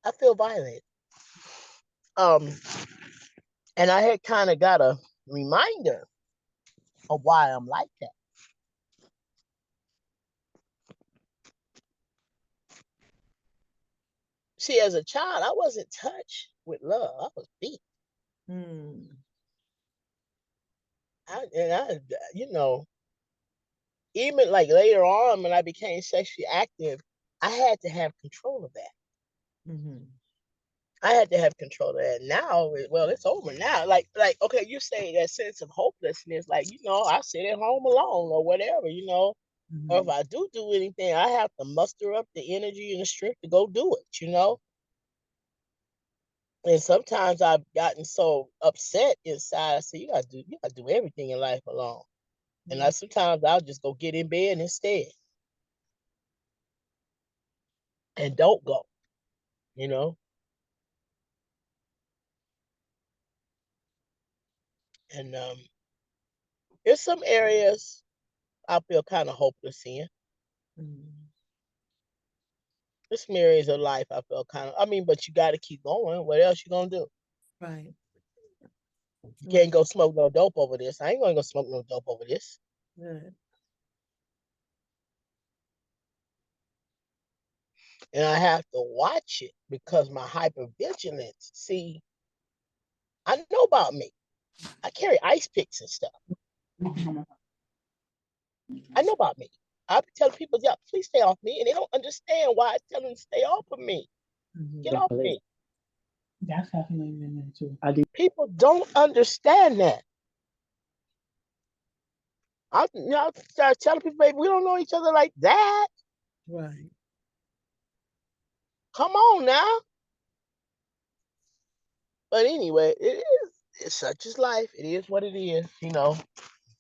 I feel violated. And I had kind of got a reminder of why I'm like that. See, as a child, I wasn't touched with love. I was beat. Even like later on when I became sexually active, I had to have control of that. I had to have control of that. Now, well, it's over now. Like, okay, you say that sense of hopelessness, like, I sit at home alone or whatever, or if I do anything, I have to muster up the energy and the strength to go do it, And sometimes I've gotten so upset inside. I say, you gotta do everything in life alone. And sometimes I'll just go get in bed instead. And don't go, And there's some areas I feel kind of hopeless in. There's some areas of life I feel but you got to keep going. What else you gonna do? Right. You can't go smoke no dope over this. I ain't gonna go smoke no dope over this. Right. And I have to watch it because my hypervigilance. See, I know about me. I carry ice picks and stuff. I know about me. I tell people, yeah, please stay off me. And they don't understand why I tell them to stay off of me. Get off me. That's happening in there too. People don't understand that. I start telling people, baby, we don't know each other like that. Right. Come on now. But anyway, it's such as life. It is what it is,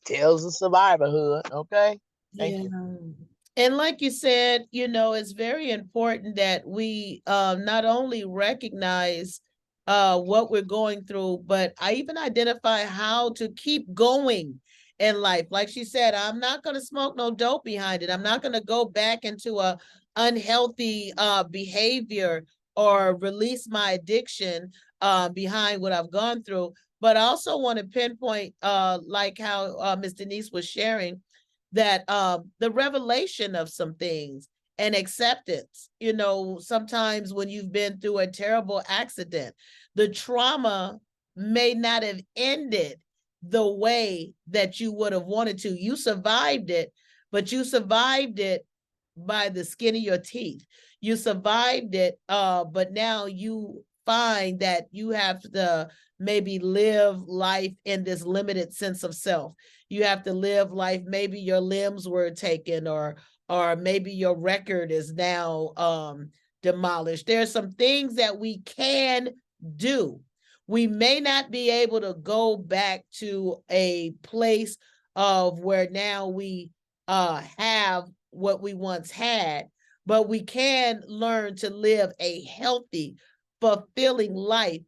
Tales of survivorhood. Okay. Thank you. And like you said, it's very important that we not only recognize what we're going through, but I even identify how to keep going in life. Like she said, I'm not going to smoke no dope behind it. I'm not going to go back into a unhealthy behavior or release my addiction behind what I've gone through. But I also want to pinpoint, like how Ms. Denise was sharing, that the revelation of some things and acceptance, sometimes when you've been through a terrible accident, the trauma may not have ended, the way that you would have wanted to. You survived it, but you survived it by the skin of your teeth. You survived it, but now you find that you have to maybe live life in this limited sense of self. You have to live life, maybe your limbs were taken, or maybe your record is now demolished. There are some things that we can do. We may not be able to go back to a place of where now we have what we once had, but we can learn to live a healthy, fulfilling life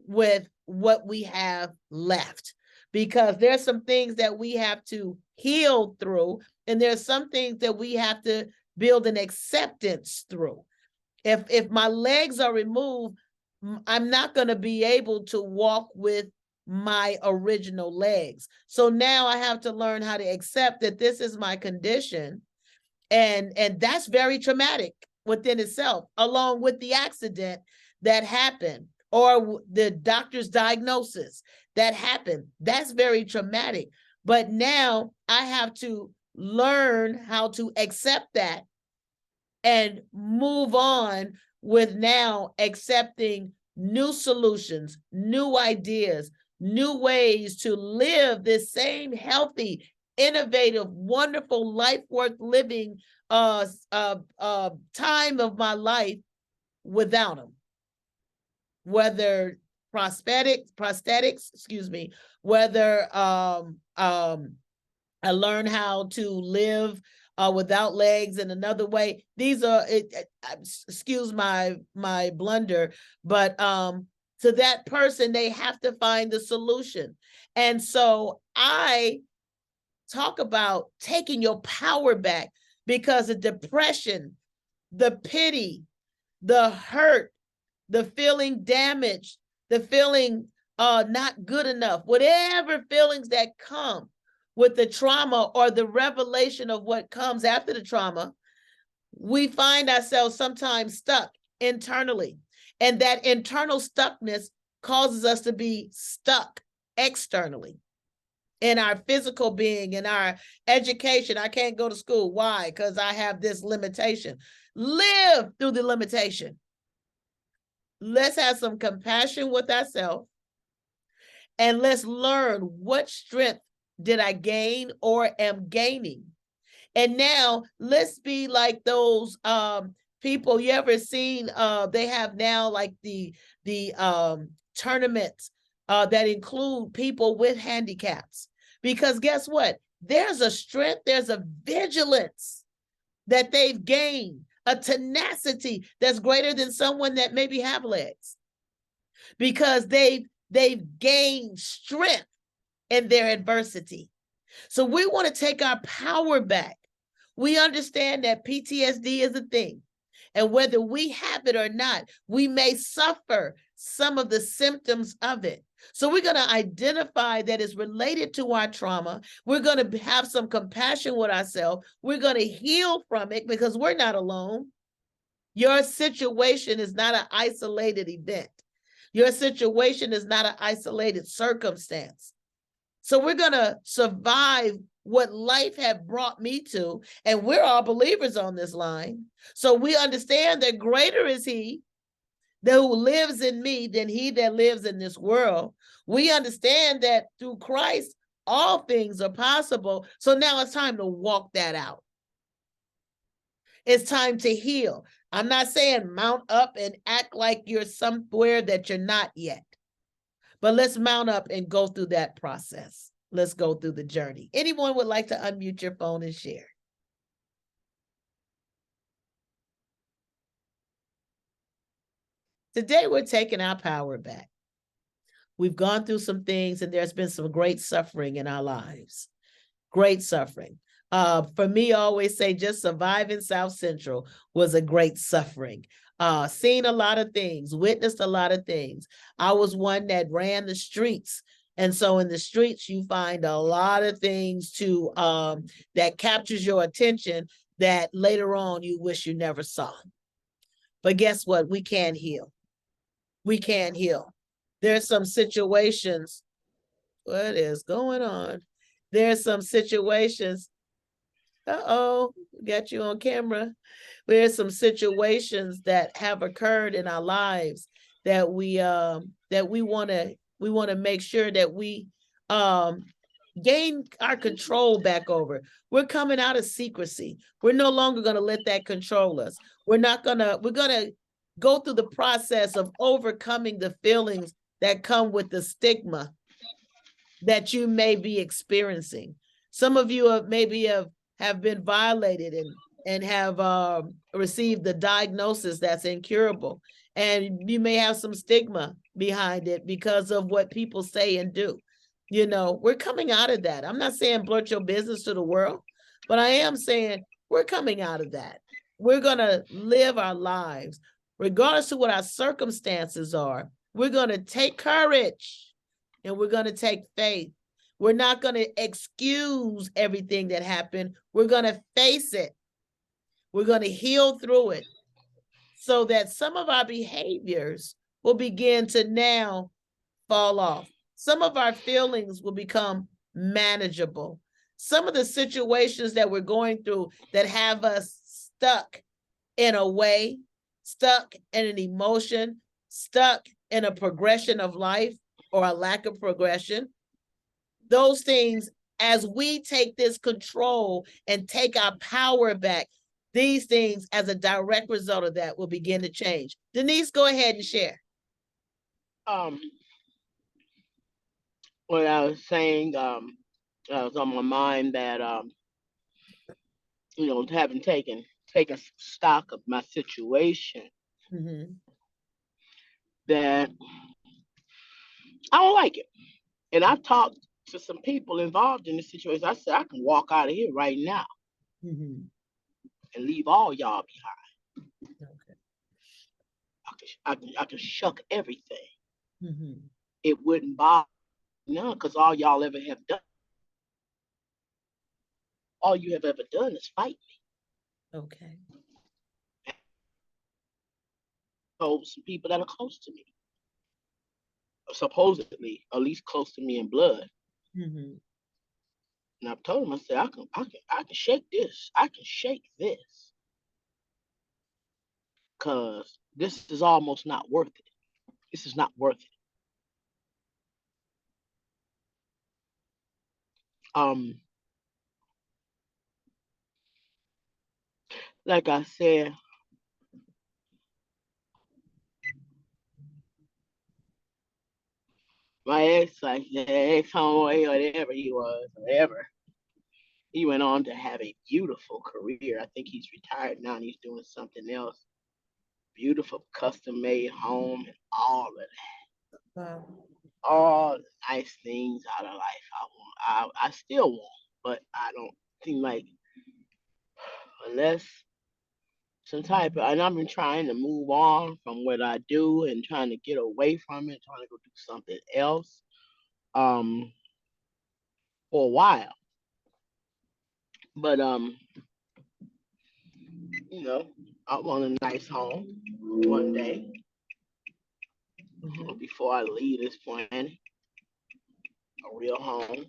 with what we have left. Because there's some things that we have to heal through, and there's some things that we have to build an acceptance through. If my legs are removed, I'm not going to be able to walk with my original legs. So now I have to learn how to accept that this is my condition. And that's very traumatic within itself, along with the accident that happened or the doctor's diagnosis that happened. That's very traumatic. But now I have to learn how to accept that and move on with now accepting new solutions, new ideas, new ways to live this same healthy, innovative, wonderful, life worth living time of my life without them. Whether prosthetics, excuse me, whether I learn how to live without legs in another way. These are, excuse my blunder, but to that person, they have to find the solution. And so I talk about taking your power back, because the depression, the pity, the hurt, the feeling damaged, the feeling not good enough, whatever feelings that come with the trauma or the revelation of what comes after the trauma, we find ourselves sometimes stuck internally. And that internal stuckness causes us to be stuck externally in our physical being, in our education. I can't go to school. Why? Because I have this limitation. Live through the limitation. Let's have some compassion with ourselves, and let's learn what strength did I gain or am gaining. And now let's be like those people. You ever seen they have now like the tournaments that include people with handicaps, because guess what? There's a strength, there's a vigilance that they've gained, a tenacity that's greater than someone that maybe have legs, because they've gained strength in their adversity. So we want to take our power back. We understand that PTSD is a thing, and whether we have it or not, we may suffer some of the symptoms of it. So we're going to identify that it's related to our trauma. We're going to have some compassion with ourselves. We're going to heal from it, because we're not alone. Your situation is not an isolated event. Your situation is not an isolated circumstance. So we're going to survive what life had brought me to. And we're all believers on this line. So we understand that greater is he who lives in me than he that lives in this world. We understand that through Christ, all things are possible. So now it's time to walk that out. It's time to heal. I'm not saying mount up and act like you're somewhere that you're not yet. But let's mount up and go through that process. Let's go through the journey. Anyone would like to unmute your phone and share? Today, we're taking our power back. We've gone through some things, and there's been some great suffering in our lives. Great suffering. For me, I always say just surviving South Central was a great suffering. Seen a lot of things, witnessed a lot of things. I was one that ran the streets. And so in the streets, you find a lot of things that captures your attention that later on you wish you never saw. But guess what? We can heal. We can heal. There's some situations What is going on? There's some situations. Uh-oh, got you on camera. There's some situations that have occurred in our lives that we want to make sure that we gain our control back over. We're coming out of secrecy. We're no longer going to let that control us. We're going to go through the process of overcoming the feelings that come with the stigma that you may be experiencing. Some of you have been violated and have received the diagnosis that's incurable. And you may have some stigma behind it because of what people say and do. You know, we're coming out of that. I'm not saying blurt your business to the world, but I am saying we're coming out of that. We're going to live our lives, regardless of what our circumstances are. We're going to take courage and we're going to take faith. We're not going to excuse everything that happened. We're going to face it. We're going to heal through it so that some of our behaviors will begin to now fall off. Some of our feelings will become manageable. Some of the situations that we're going through that have us stuck in a way, stuck in an emotion, stuck in a progression of life or a lack of progression, those things, as we take this control and take our power back, these things as a direct result of that will begin to change. Denise, go ahead and share. What I was saying, was on my mind that having taken stock of my situation, that I don't like it. And I've talked to some people involved in the situation. I said, I can walk out of here right now and leave all y'all behind. Okay. I can shuck everything. It wouldn't bother none, because all you have ever done is fight me. Okay. Told some people that are close to me, supposedly at least close to me in blood. And I've told them, I said, I can shake this. I can shake this, because this is almost not worth it. This is not worth it. Like I said, my ex-homeboy, whatever he was, he went on to have a beautiful career. I think he's retired now and he's doing something else. Beautiful custom-made home and all of that. Wow. All the nice things out of life I still want, but I don't think like, unless some type of, and I've been trying to move on from what I do and trying to get away from it, trying to go do something else for a while. But I want a nice home one day before I leave this planet. A real home.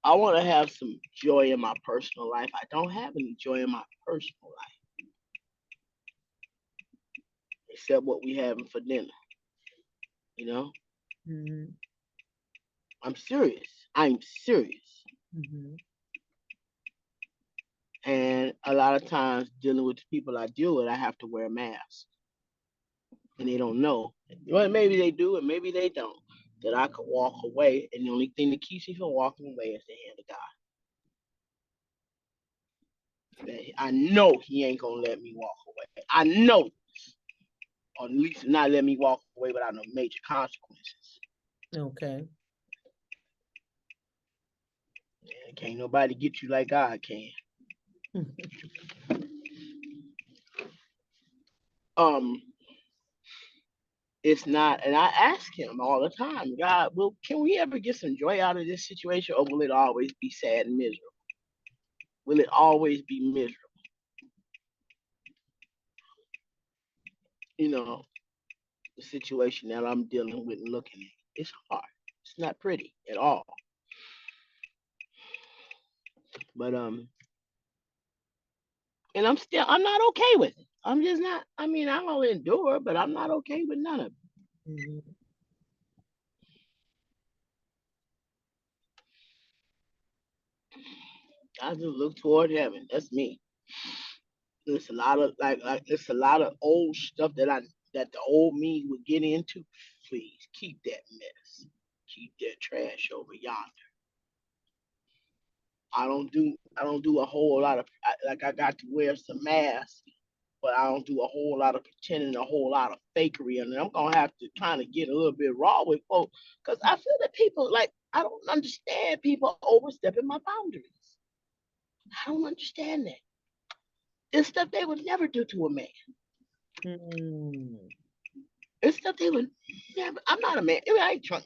I want to have some joy in my personal life. I don't have any joy in my personal life, except what we having for dinner. I'm serious. And a lot of times dealing with the people I deal with, I have to wear a mask. And they don't know. Well, maybe they do and maybe they don't. That I could walk away, and the only thing that keeps me from walking away is the hand of God. I know he ain't gonna let me walk away. I know this. Or at least not let me walk away without no major consequences. Okay. Yeah, can't nobody get you like God can. It's not, and I ask him all the time, God, can we ever get some joy out of this situation, or will it always be sad and miserable? Will it always be miserable? the situation that I'm dealing with and looking at. It's hard. It's not pretty at all. But and I'm not okay with it. I'm just not. I mean, I'll endure, but I'm not okay with none of it. Mhm. I just look toward heaven. That's me. There's a lot of there's a lot of old stuff that the old me would get into. Please keep that mess. Keep that trash over yonder. I don't do a whole lot of like I got to wear some masks, but I don't do a whole lot of pretending, a whole lot of fakery, and I'm gonna have to kind of get a little bit raw with folks because I feel that people like I don't understand people overstepping my boundaries. I don't understand that. It's stuff they would never do to a man. Mm. It's stuff they would never. I'm not a man. I mean, I ain't trying.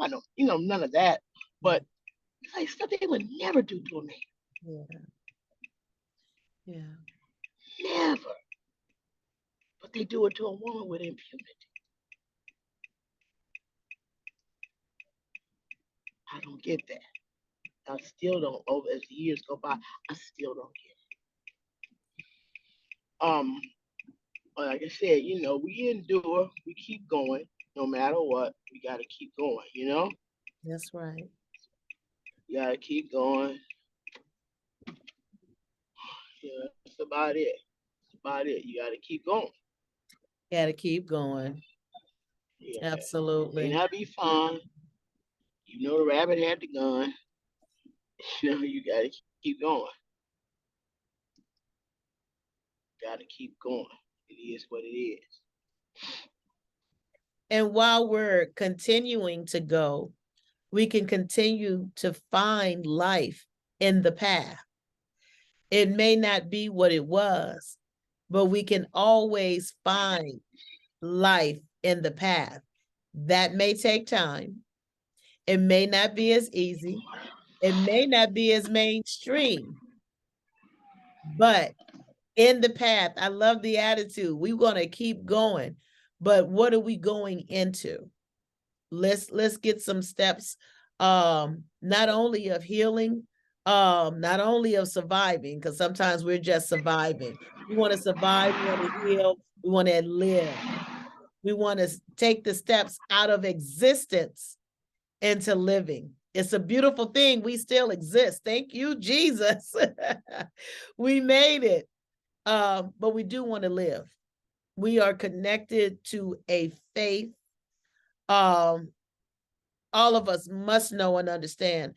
I know. None of that. But it's like stuff they would never do to a man. Yeah. Yeah. Never. But they do it to a woman with impunity. I don't get that. I still don't. Over as the years go by, I still don't get it. But like I said, we endure. We keep going, no matter what. We gotta keep going. That's right. You gotta keep going. Yeah, that's about it. That's about it. You gotta keep going. Gotta keep going. Yeah, may Absolutely. not be fun. The rabbit had the gun. You gotta keep going. Gotta keep going. It is what it is. And while we're continuing to go, we can continue to find life in the path. It may not be what it was, but we can always find life in the path. That may take time. It may not be as easy. It may not be as mainstream, but in the path, I love the attitude. We're going to keep going, but what are we going into? Let's get some steps, not only of healing, not only of surviving, because sometimes we're just surviving. We want to survive, we want to heal, we want to live. We want to take the steps out of existence into living. It's a beautiful thing. We still exist. Thank you, Jesus. We made it. But we do want to live. We are connected to a faith. Um, all of us must know and understand.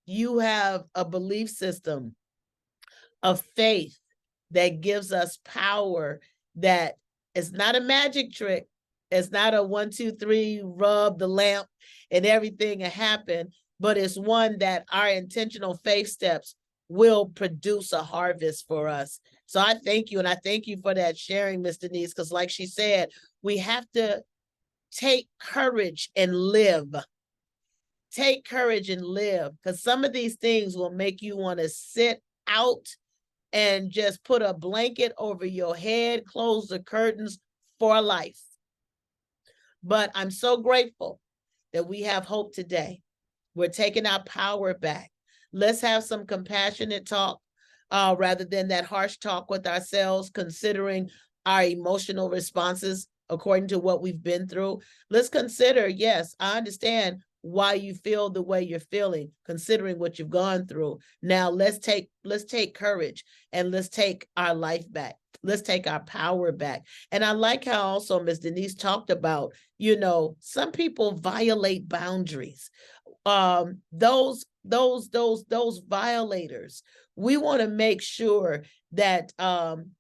You have a belief system of faith that gives us power, that it's not a magic trick. It's not a 1, 2, 3, rub the lamp and everything will happen, but it's one that our intentional faith steps will produce a harvest for us. So I thank you. And I thank you for that sharing, Miss Denise, because like she said, we have to take courage and live. Take courage and live, because some of these things will make you want to sit out and just put a blanket over your head, close the curtains for life. But I'm so grateful that we have hope today. We're taking our power back. Let's have some compassionate talk rather than that harsh talk with ourselves, considering our emotional responses according to what we've been through. Let's consider, yes, I understand why you feel the way you're feeling, considering what you've gone through. Now let's take courage and let's take our life back. Let's take our power back. And I like how also Ms. Denise talked about, some people violate boundaries. Those violators, we want to make sure that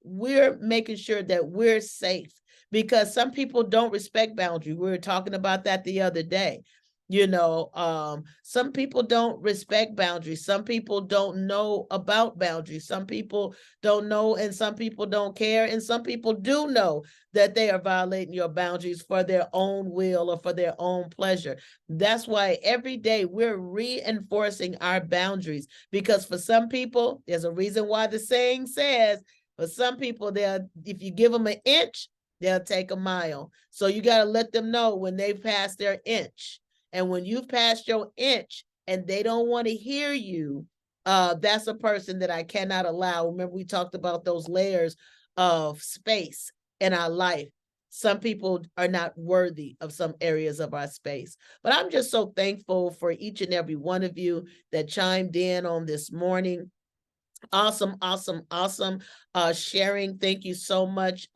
we're making sure that we're safe, because some people don't respect boundaries. We were talking about that the other day. Some people don't respect boundaries. Some people don't know about boundaries. Some people don't know, and some people don't care. And some people do know that they are violating your boundaries for their own will or for their own pleasure. That's why every day we're reinforcing our boundaries, because for some people, there's a reason why the saying says, for some people, if you give them an inch, they'll take a mile. So you got to let them know when they've passed their inch. And when you've passed your inch and they don't want to hear you, that's a person that I cannot allow. Remember, we talked about those layers of space in our life. Some people are not worthy of some areas of our space. But I'm just so thankful for each and every one of you that chimed in on this morning. Awesome, awesome, awesome sharing. Thank you so much,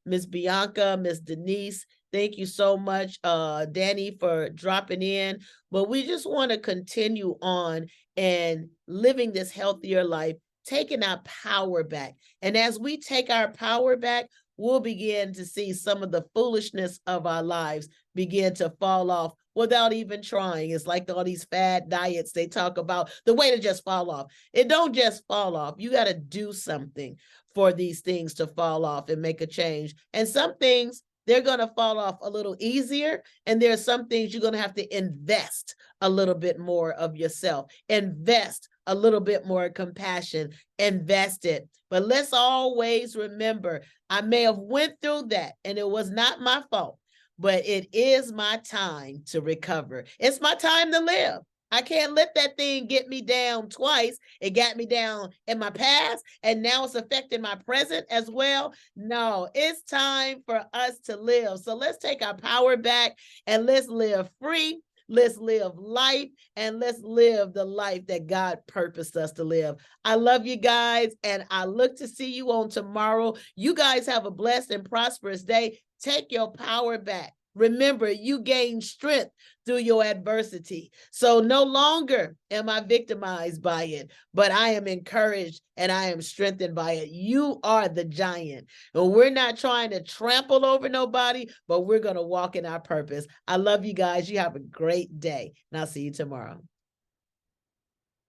Ms. Bianca, Ms. Denise. Thank you so much, Danny, for dropping in. But we just want to continue on and living this healthier life, taking our power back. And as we take our power back, we'll begin to see some of the foolishness of our lives begin to fall off without even trying. It's like all these fad diets they talk about, the way to just fall off. It don't just fall off. You got to do something for these things to fall off and make a change. And some things, they're going to fall off a little easier. And there are some things you're going to have to invest a little bit more of yourself, invest a little bit more compassion, invest it. But let's always remember, I may have went through that and it was not my fault, but it is my time to recover. It's my time to live. I can't let that thing get me down twice. It got me down in my past, and now it's affecting my present as well. No, it's time for us to live. So let's take our power back and let's live free. Let's live life, and let's live the life that God purposed us to live. I love you guys, and I look to see you on tomorrow. You guys have a blessed and prosperous day. Take your power back. Remember, you gain strength through your adversity. So no longer am I victimized by it, but I am encouraged and I am strengthened by it. You are the giant. And we're not trying to trample over nobody, but we're going to walk in our purpose. I love you guys. You have a great day, and I'll see you tomorrow.